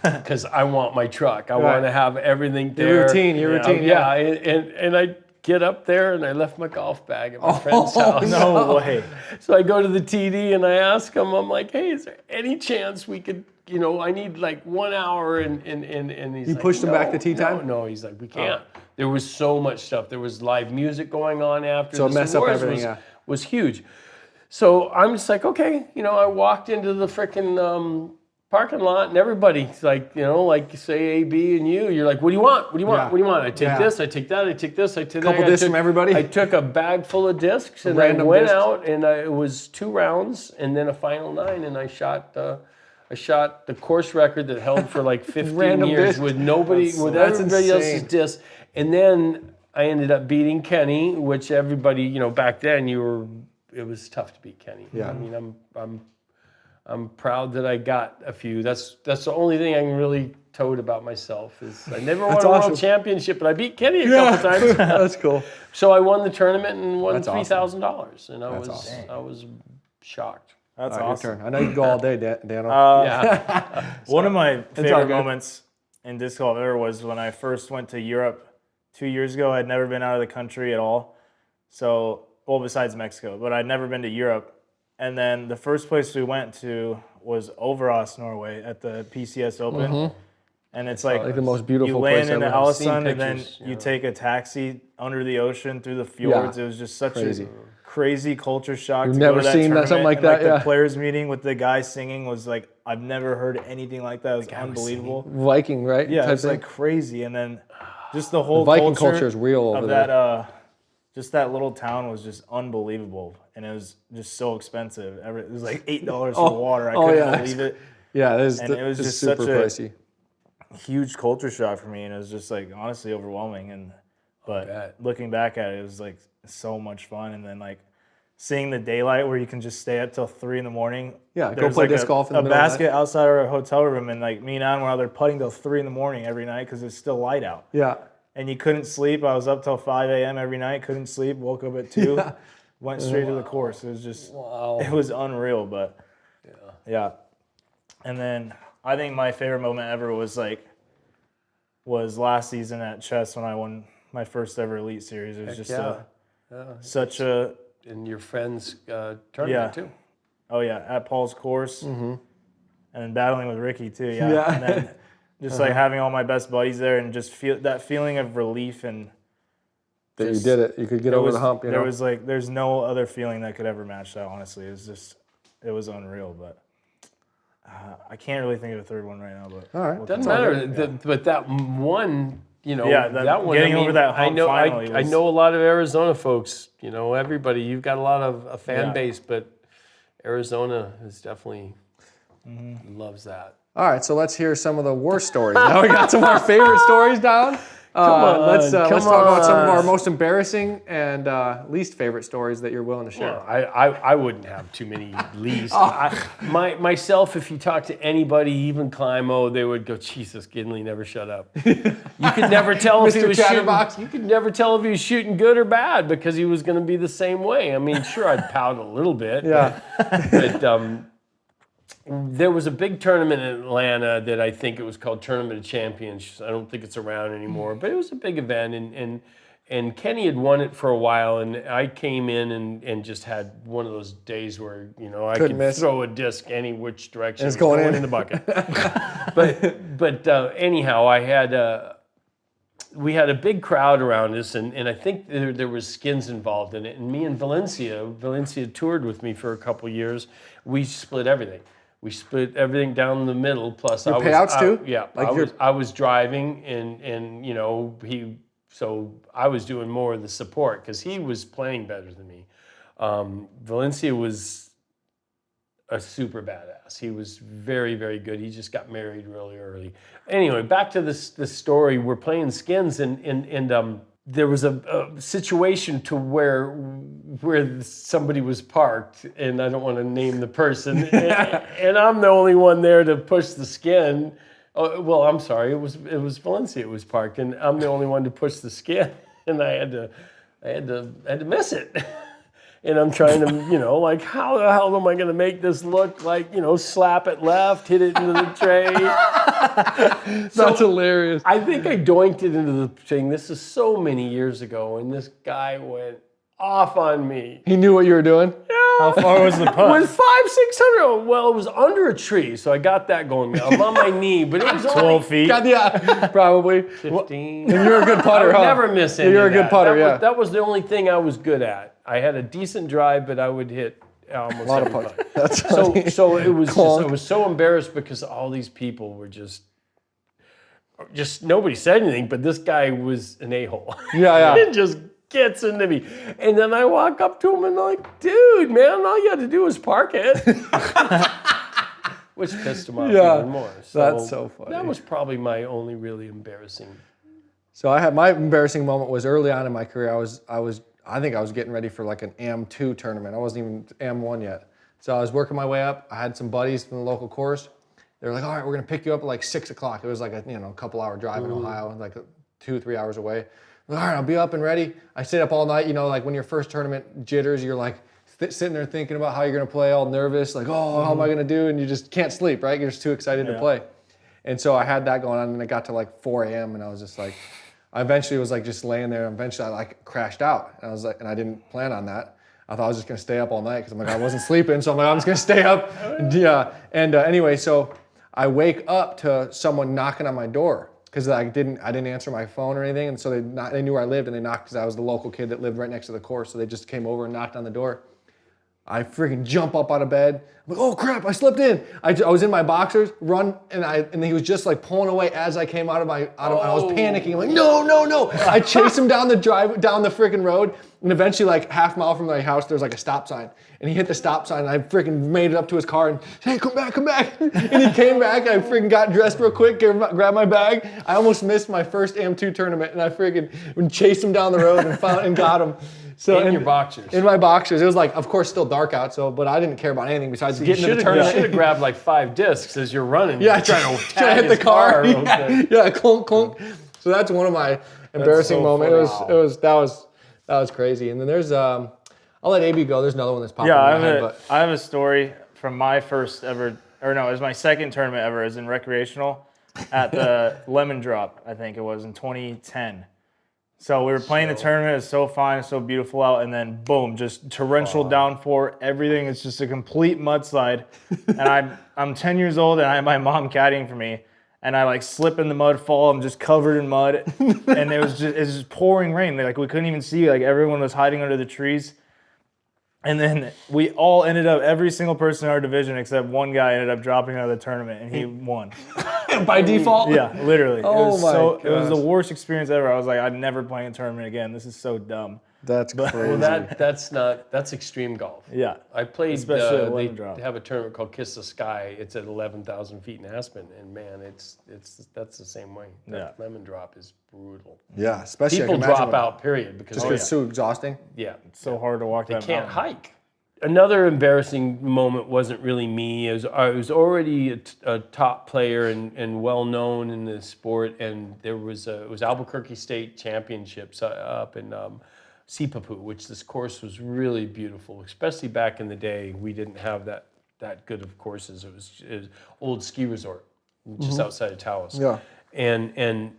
because I want my truck. I want to have everything there. Your routine. Yeah, and I get up there and I left my golf bag at my friend's house. No way. So I go to the TD and I ask him, I'm like, hey, is there any chance we could, I need like 1 hour and he's like, pushed him back to tea time? No, he's like, we can't. There was so much stuff. There was live music going on after. So it This messed up awards everything, was huge. So I'm just like, okay, I walked into the frickin' parking lot and everybody's like, like say A, B, and you. You're like, what do you want? What do you want? Yeah. What do you want? I take Yeah. this, I take that, I take this, I take that. Couple discs from everybody? I took a bag full of discs and I Random went discs? out and it was 2 rounds and then a final 9 and I shot the course record that held for like 15 Random years discs? with nobody, with That's everybody else's insane. discs. And then I ended up beating Kenny, which everybody, you know, back then it was tough to beat Kenny. Yeah. I mean, I'm proud that I got a few. That's the only thing I can really toad about myself is I never won a world championship, but I beat Kenny a couple times. That's cool. So I won the tournament and won That's awesome. $3,000, and That's I was shocked. That's All right, awesome. your turn. I know you can go all day, Daniel. Yeah. One of my all favorite good. moments in disc golf ever was when I first went to Europe 2 years ago. I'd never been out of the country at all. So, well, besides Mexico, but I'd never been to Europe. And then the first place we went to was Overås, Norway, at the PCS Open. And it's like the most beautiful you place land in I've ever seen. Aalesund and then Pictures, you yeah. take a taxi under the ocean through the fjords. Yeah. It was just such Crazy. a crazy culture shock. You've to never go to that seen something tournament. like And, that, yeah. The players meeting with the guy singing was like, I've never heard anything like that. It was unbelievable. Viking, right? Yeah, Type it's thing. like crazy. And then just the whole Viking culture is real over of there. that, just that little town was just unbelievable. And it was just so expensive. It was like $8 for water. I couldn't believe it. Yeah, it was just super such a pricey. huge culture shock for me, and it was just like honestly overwhelming. But looking back at it, it was like so much fun. And then like seeing the daylight where you can just stay up till 3 a.m. Yeah, go There's play like disc golf in the a middle of the basket outside our hotel room, and like me and Adam were out there putting till 3 a.m. every night because it's still light out. Yeah. And you couldn't sleep. I was up till 5 a.m. every night. Couldn't sleep. Woke up at 2. Went straight to the course. It was just, it was unreal. But yeah. And then I think my favorite moment ever was last season at Chess when I won my first ever Elite Series. It was such a And your friend's tournament too. Oh yeah, at Paul's course, and then battling with Ricky too. Yeah, Yeah. And then just like having all my best buddies there, and just feel that feeling of relief and That you did it. You could get over the hump. You know. There's no other feeling that could ever match that. Honestly, it was unreal. But I can't really think of a third one right now. But all right, Doesn't matter. But that one, you know, Yeah, that one. getting over that I hump know. finally I was- know a lot of Arizona folks. You know, everybody. You've got a lot of a fan Yeah. base, but Arizona is definitely loves that. All right, so let's hear some of the worst stories. Now we got some of our favorite stories down. Let's talk about some of our most embarrassing and least favorite stories that you're willing to share. Well, I wouldn't have too many least. Myself, if you talk to anybody, even Climo, they would go, Jesus, Ginnelly never shut up. You could never tell if he Mr. was Chatterbox. shooting. You could never tell if he was shooting good or bad because he was going to be the same way. I mean, sure, I'd pout a little bit. Yeah. But there was a big tournament in Atlanta that I think it was called Tournament of Champions. I don't think it's around anymore, but it was a big event, and Kenny had won it for a while, and I came in and just had one of those days where, you know, I Couldn't could miss. throw a disc any which direction. And it's It was going in. in the bucket. but anyhow, we had a big crowd around us, and I think there was skins involved in it. And me and Valencia toured with me for a couple years. We split everything. We split everything down the middle. Plus, Your payouts too? Yeah, Like I was driving, and you know so I was doing more of the support because he was playing better than me. Valencia was a super badass. He was very, very good. He just got married really early. Anyway, back to this story. We're playing skins, and there was a situation to where somebody was parked, and I don't want to name the person, and I'm the only one there to push the skin. Oh, well, I'm sorry. It was Valencia. It was parked, and I'm the only one to push the skin, and I had to miss it. And I'm trying to, you know, like, how the hell am I going to make this look like, you know, slap it left, hit it into the tray. That's hilarious. I think I doinked it into the thing. This is so many years ago, and this guy went off on me. He knew what you were doing? how far was the putt? With 500-600. Well, it was under a tree, so I got that going. I'm on my knee, but it was 12 feet. God, yeah, probably. 15. And you're a good putter, I would huh? never miss any You're a of good that. putter, yeah. That was the only thing I was good at. I had a decent drive, but I would hit almost A lot of every putts. putt. That's funny. So it was just, Clonk. I was so embarrassed because all these people were just nobody said anything, but this guy was an a-hole. Yeah. It just gets into me. And then I walk up to him and I'm like, dude, man, all you had to do was park it. Which pissed him off Yeah, even more. that's so funny. That was probably my only really embarrassing. So I had my embarrassing moment was early on in my career. I think I was getting ready for like an AM2 tournament. I wasn't even AM1 yet. So I was working my way up. I had some buddies from the local course. They were like, all right, we're gonna pick you up at like 6 o'clock. It was like a couple hour drive in Ohio, like 2-3 hours away. I'm like, all right, I'll be up and ready. I stayed up all night. Like when your first tournament jitters, you're like sitting there thinking about how you're gonna play, all nervous, like, oh, how am I gonna do? And you just can't sleep, right? You're just too excited to play. And so I had that going on, and it got to like 4 a.m. and I was just like, I eventually was like just laying there. And eventually I like crashed out, and I was like, and I didn't plan on that. I thought I was just gonna stay up all night because I'm like, I wasn't sleeping, so I'm like, I'm just gonna stay up. Yeah. And anyway, so I wake up to someone knocking on my door because I didn't answer my phone or anything, and so they knew where I lived, and they knocked because I was the local kid that lived right next to the course. So they just came over and knocked on the door. I freaking jump up out of bed. I'm like, oh crap, I slipped in. I was in my boxers, and he was just like pulling away as I came out of I was panicking. I'm like, no. I chased him down the freaking road, and eventually like half mile from my house, there's like a stop sign. And he hit the stop sign, and I freaking made it up to his car and, hey, come back. And he came back, I freaking got dressed real quick, grabbed my bag. I almost missed my first AM2 tournament, and I freaking chased him down the road and got him. So in your boxers. In my boxers. It was like, of course, still dark out, but I didn't care about anything besides getting to the tournament. You should have grabbed like 5 discs as you're running. Yeah, trying to hit the car. Yeah, clunk. So that's one of my embarrassing moments. That was crazy. And then there's I'll let AB go. There's another one that's popping in my head. I have a story from my first ever, it was my second tournament ever. It was in recreational at the Lemon Drop, I think it was in 2010. So we were playing the tournament. It was so fine, so beautiful out, and then boom, just torrential downpour. Everything is just a complete mudslide. And I'm 10 years old, and I have my mom caddying for me, and I like slip in the mud, fall. I'm just covered in mud, and it's just pouring rain. Like we couldn't even see. Like everyone was hiding under the trees. And then we all ended up, every single person in our division except one guy ended up dropping out of the tournament, and he won. By default? Yeah, literally. Oh it was the worst experience ever. I was like, I'm never playing a tournament again. This is so dumb. That's crazy. Well, that's extreme golf. Yeah. I played, especially at they Lemon Drop. have a tournament called Kiss the Sky. It's at 11,000 feet in Aspen, and man, that's the same way. That Lemon Drop is brutal. Yeah, especially people drop out, period, because it's so exhausting. Yeah. It's so hard to walk that They can't mountain. hike. Another embarrassing moment wasn't really me. I was already a top player and well known in the sport, and it was Albuquerque State Championships up in Sipapu, which this course was really beautiful, especially back in the day. We didn't have that good of courses. It was old ski resort just outside of Taos. Yeah. And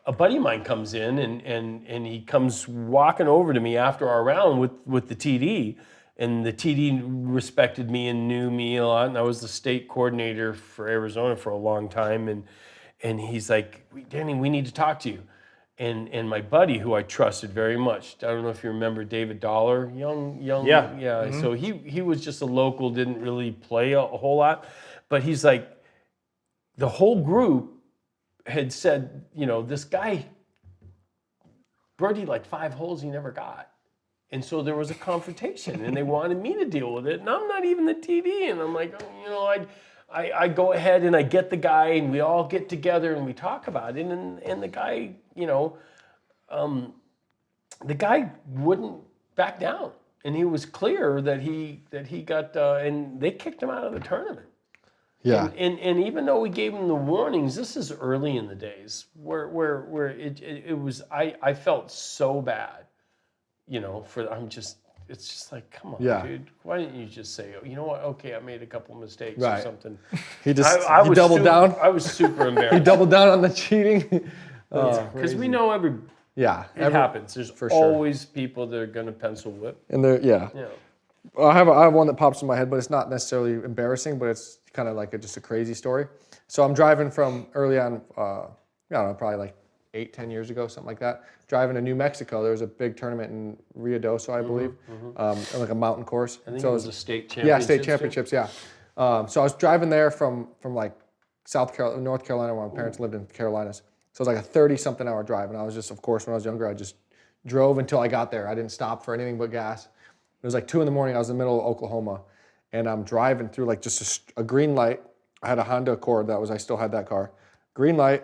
a buddy of mine comes in and he comes walking over to me after our round with the TD. And the TD respected me and knew me a lot. And I was the state coordinator for Arizona for a long time. And he's like, Danny, we need to talk to you. And my buddy, who I trusted very much, I don't know if you remember David Dollar, young. Yeah. Mm-hmm. So he was just a local, didn't really play a whole lot. But he's like, the whole group had said, this guy birdied like 5 holes he never got. And so there was a confrontation, and they wanted me to deal with it, and I'm not even the TD. And I'm like, I go ahead and I get the guy, and we all get together and we talk about it. And the guy, the guy wouldn't back down, and he was clear that he got, and they kicked him out of the tournament. Yeah. And even though we gave him the warnings, this is early in the days where it was, I felt so bad. It's just like, come on, dude. Why didn't you just say, you know what? Okay, I made a couple mistakes or something. He doubled down. I was super embarrassed. He doubled down on the cheating. Because we know it happens. There's always people that are going to pencil whip. And I have one that pops in my head, but it's not necessarily embarrassing, but it's kind of like just a crazy story. So I'm driving from early on, I don't know, probably like 8-10 years ago, something like that. Driving to New Mexico, there was a big tournament in Ruidoso, I believe, like a mountain course. I think it was a state championship. Yeah, state championships. Yeah. So I was driving there from like North Carolina, where my parents lived in Carolinas. So it was like a 30-something hour drive, and I was just, of course, when I was younger, I just drove until I got there. I didn't stop for anything but gas. It was like 2 a.m. I was in the middle of Oklahoma, and I'm driving through like just a green light. I had a Honda Accord I still had that car. Green light.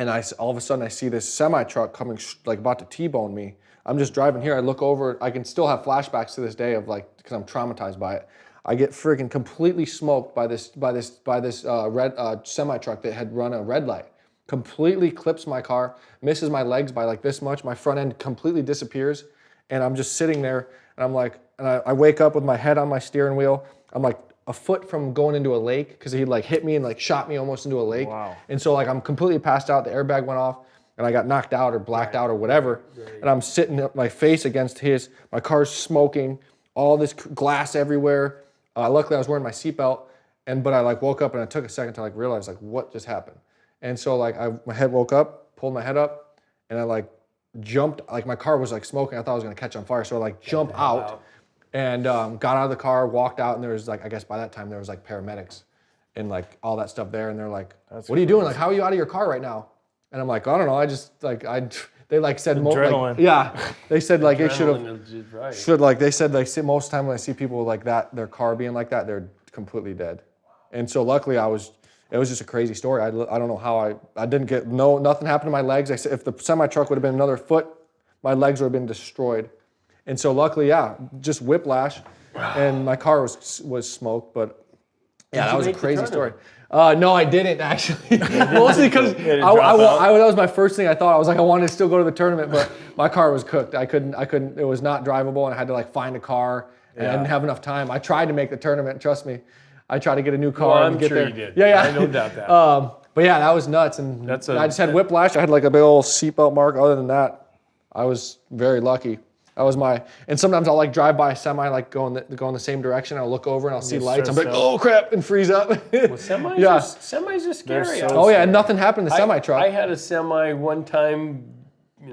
and all of a sudden I see this semi truck coming like about to T-bone me. I'm just driving here. I look over. I can still have flashbacks to this day of like, because I'm traumatized by it. I get freaking completely smoked by this red semi truck that had run a red light. Completely clips my car, misses my legs by like this much. My front end completely disappears, and I'm just sitting there. And I'm like, and I wake up with my head on my steering wheel. I'm like a foot from going into a lake because he like hit me and like shot me almost into a lake. Wow. And so like I'm completely passed out. The airbag went off. And I got knocked out or blacked out or whatever. And I'm sitting up my face against his, my car's smoking, all this glass everywhere. Luckily I was wearing my seatbelt, but I like woke up and it took a second to like realize like what just happened. And so like my head woke up, pulled my head up, and I like jumped, like my car was like smoking. I thought I was gonna catch on fire. So I like jumped out and got out of the car, walked out, and there was like, I guess by that time there was like paramedics and like all that stuff there. And they're like, what are you doing? Like, how are you out of your car right now? And I'm like, I don't know. I just like they like said adrenaline. They said like it should like they said like most of the time when I see people like that, their car being like that, they're completely dead. And so luckily it was just a crazy story. I don't know how I didn't get nothing happened to my legs. I said if the semi truck would have been another foot, my legs would have been destroyed. And so luckily, just whiplash, and my car was smoked. But yeah, that was a crazy story. No, I didn't actually. Mostly because that was my first thing I thought. I was like, I wanted to still go to the tournament, but my car was cooked. I couldn't. It was not drivable, and I had to like find a car, and I didn't have enough time. I tried to make the tournament. Trust me, I tried to get a new car and get there. You did. Yeah, I don't doubt that. But yeah, that was nuts, and I just had whiplash. I had like a big old seatbelt mark. Other than that, I was very lucky. That was and sometimes I'll like drive by a semi, like go in the same direction. I'll look over and I'll see lights. I'm like, oh crap, and freeze up. Well, semis are scary. And nothing happened to the semi truck. I had a semi one time.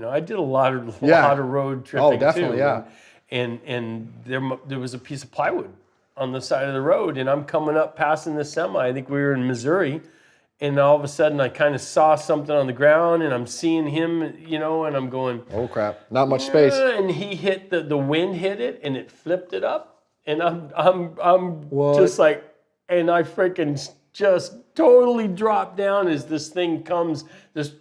I did a lot of road tripping too. Oh, definitely, yeah. And there was a piece of plywood on the side of the road, and I'm coming up passing the semi. I think we were in Missouri. And all of a sudden, I kind of saw something on the ground, and I'm seeing him, and I'm going, oh crap, not much space. And he hit the wind hit it, and it flipped it up, and I'm just like, and I freaking just totally dropped down as this thing comes, this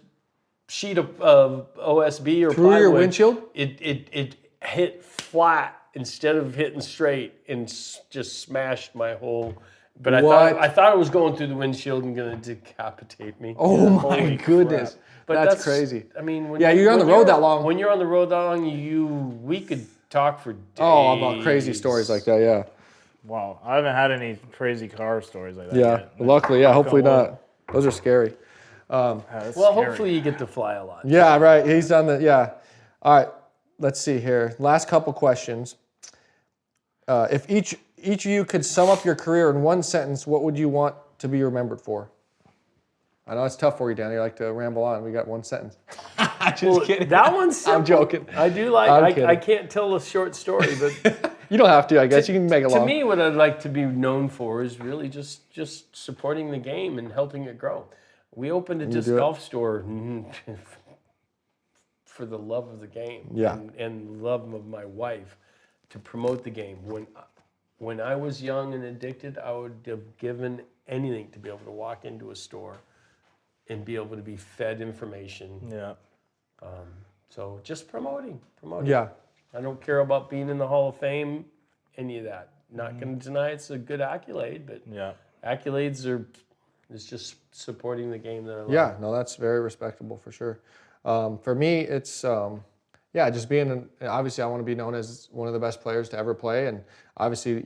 sheet of OSB or through plywood, your windshield. It hit flat instead of hitting straight, and just smashed my whole. But I thought it was going through the windshield and going to decapitate me. Oh my goodness. But that's crazy. I mean, you're on the road that long. When you're on the road that long, we could talk for days. Oh, about crazy stories like that, yeah. Wow, I haven't had any crazy car stories like that yet. Luckily, hopefully not. Those are scary. Hopefully you get to fly a lot. Yeah, right. He's on All right, let's see here. Last couple questions. If each of you could sum up your career in one sentence, what would you want to be remembered for? I know it's tough for you, Dan. You like to ramble on. We got one sentence. Just kidding. That one's simple. I'm joking. I do like. I can't tell a short story, but you don't have to. I guess you can make it long. To me, what I'd like to be known for is really just supporting the game and helping it grow. We opened a disc golf store for the love of the game, and love of my wife, to promote the game. When I was young and addicted, I would have given anything to be able to walk into a store and be able to be fed information. Yeah. So just promoting. Yeah. I don't care about being in the Hall of Fame, any of that. Not going to deny it's a good accolade, but accolades it's just supporting the game that I love. Yeah, no, that's very respectable for sure. For me, it's just being, obviously I want to be known as one of the best players to ever play. And obviously,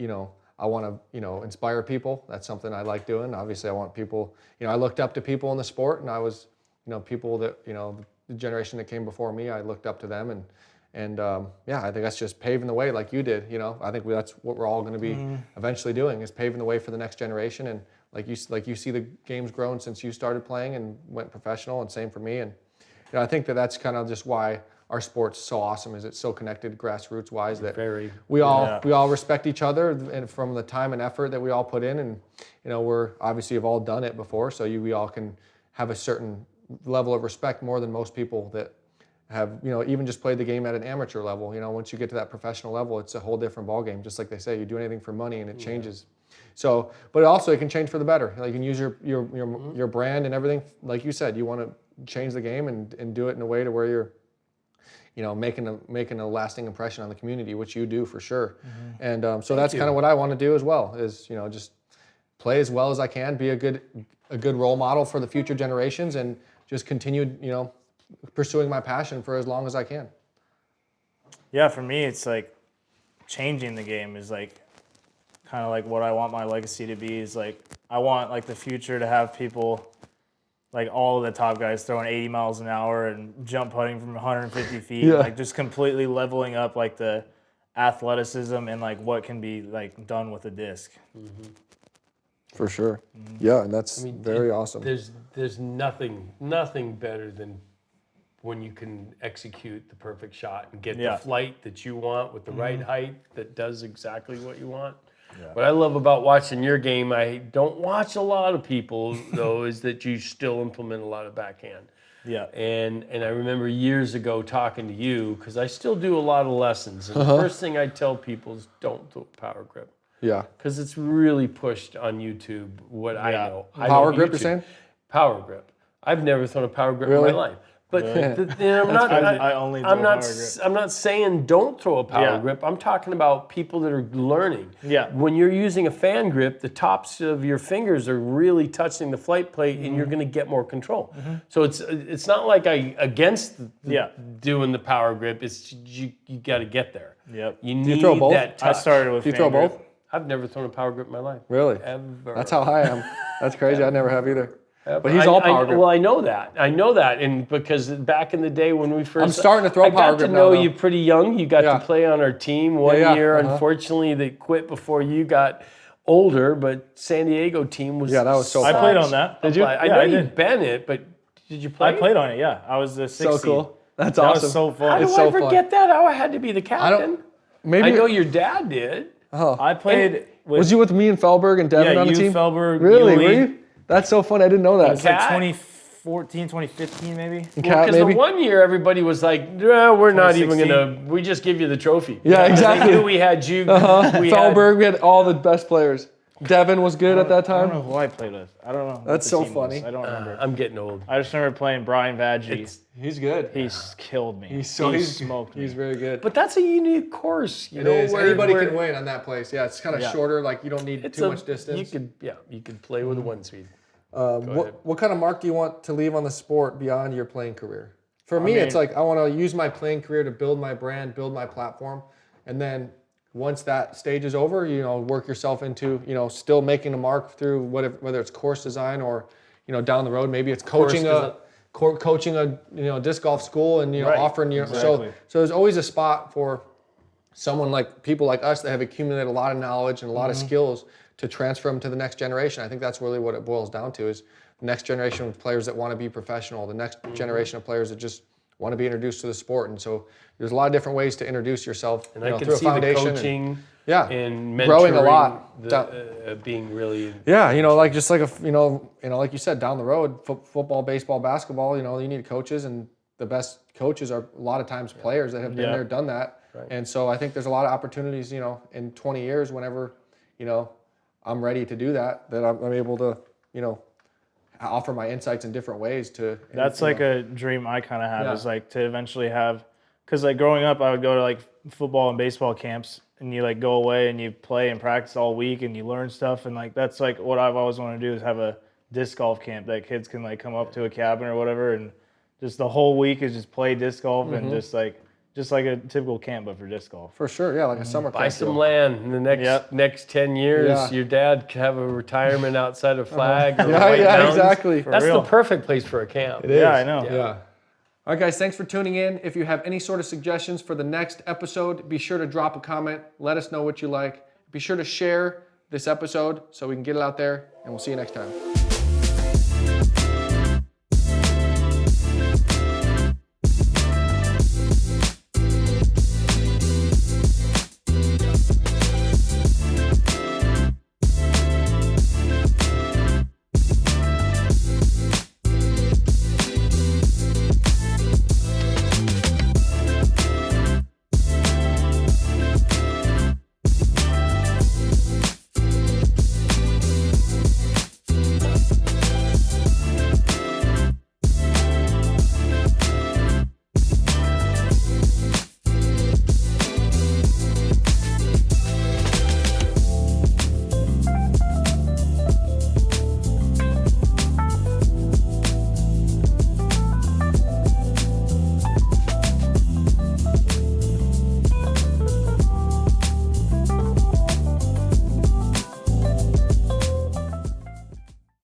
I want to, inspire people. That's something I like doing. Obviously I want people, I looked up to people in the sport, and I was, people that, the generation that came before me, I looked up to them. And I think that's just paving the way like you did. I think that's what we're all going to be eventually doing, is paving the way for the next generation. And like you see the game's grown since you started playing and went professional, and same for me. And I think that's kind of just why our sport's so awesome, is it's so connected grassroots wise that we all respect each other, and from the time and effort that we all put in. And we're obviously have all done it before, so we all can have a certain level of respect, more than most people that have even just played the game at an amateur level. Once you get to that professional level, it's a whole different ballgame. Just like they say, you do anything for money and it changes. So, but also it can change for the better. Like you can use your brand and everything. Like you said, you want to change the game and do it in a way to where you're, making a lasting impression on the community, which you do for sure. And so that's kind of what I want to do as well, is, just play as well as I can, be a good role model for the future generations, and just continue, pursuing my passion for as long as I can. Yeah, for me, it's like changing the game is like kind of like what I want my legacy to be. Is like I want like the future to have people like all of the top guys throwing 80 miles an hour and jump putting from 150 feet, like just completely leveling up like the athleticism and like what can be like done with a disc. For sure. Yeah, and that's very awesome. There's nothing better than when you can execute the perfect shot and get the flight that you want with the right height that does exactly what you want. Yeah. What I love about watching your game, I don't watch a lot of people though, is that you still implement a lot of backhand. Yeah. And I remember years ago talking to you, because I still do a lot of lessons. And the first thing I tell people is don't do a power grip. Yeah. Because it's really pushed on YouTube what I know. Power grip, you're saying? Power grip. I've never thrown a power grip in my life. But I'm not saying don't throw a power grip. I'm talking about people that are learning. Yeah. When you're using a fan grip, the tops of your fingers are really touching the flight plate, and you're going to get more control. So it's not like against doing the power grip. It's you got to get there. Yep. You need throw both? that touch. I started with. Do you throw both? I've never thrown a power grip in my life. Really? Ever. That's how I am. That's crazy. I never have either. But he's all power grip. Well, I know that, and because back in the day when we first, I'm starting to throw power grip now. I got to know you pretty young. You got to play on our team one year. Unfortunately, they quit before you got older. But San Diego team was. Yeah, that was so fun. I played on that. Did you? I know you've been it, but did you play? I played on it. Yeah, I was the 16th. So cool. That's awesome. That was so fun. How do I forget that? Oh, I had to be the captain. I know your dad did. Oh, I played. Was you with me and Felberg and Devin on the team? Felberg, really? Were you? That's so fun. I didn't know that. It's like 2014, 2015 maybe. Because the one year everybody was like, we're not even going to, we just give you the trophy. Yeah, exactly. They knew we had you. Felberg, we had all the best players. Devin was good at that time. I don't know who I played with. I don't know. That's so funny. I don't remember. I'm getting old. I just remember playing Brian Vadji. He's good. He's killed me. He smoked me. He's very good. But that's a unique course. You know, anybody can win on that place. Yeah, it's kind of shorter. Like you don't need too much distance. You could play with a 1 speed. What kind of mark do you want to leave on the sport beyond your playing career? For me, it's like I want to use my playing career to build my brand, build my platform, and then once that stage is over, work yourself into, still making a mark through whether it's course design or, down the road, maybe it's coaching a disc golf school and, offering, so there's always a spot for someone like people like us that have accumulated a lot of knowledge and a lot of skills to transfer them to the next generation. I think that's really what it boils down to, is the next generation of players that want to be professional, the next generation of players that just want to be introduced to the sport. And so there's a lot of different ways to introduce yourself and I can through see a foundation. The coaching and mentoring, growing a lot. Being really... Yeah, like like you said, down the road, football, baseball, basketball, you need coaches, and the best coaches are a lot of times players that have been there, done that. Right. And so I think there's a lot of opportunities, in 20 years, whenever, I'm ready to do that I'm able to, offer my insights in different ways to. That's like a dream I kind of have, is like to eventually have, because like growing up, I would go to like football and baseball camps, and you like go away and you play and practice all week and you learn stuff, and like that's like what I've always wanted to do, is have a disc golf camp that kids can like come up to a cabin or whatever, and just the whole week is just play disc golf and just like a typical camp, but for disc golf. For sure, yeah, like a summer camp. Buy some land in the next 10 years. Yeah. Your dad could have a retirement outside of Flag or White Mountains. Exactly. That's the perfect place for a camp. It is. Yeah, I know. Yeah. All right, guys, thanks for tuning in. If you have any sort of suggestions for the next episode, be sure to drop a comment. Let us know what you like. Be sure to share this episode so we can get it out there, and we'll see you next time.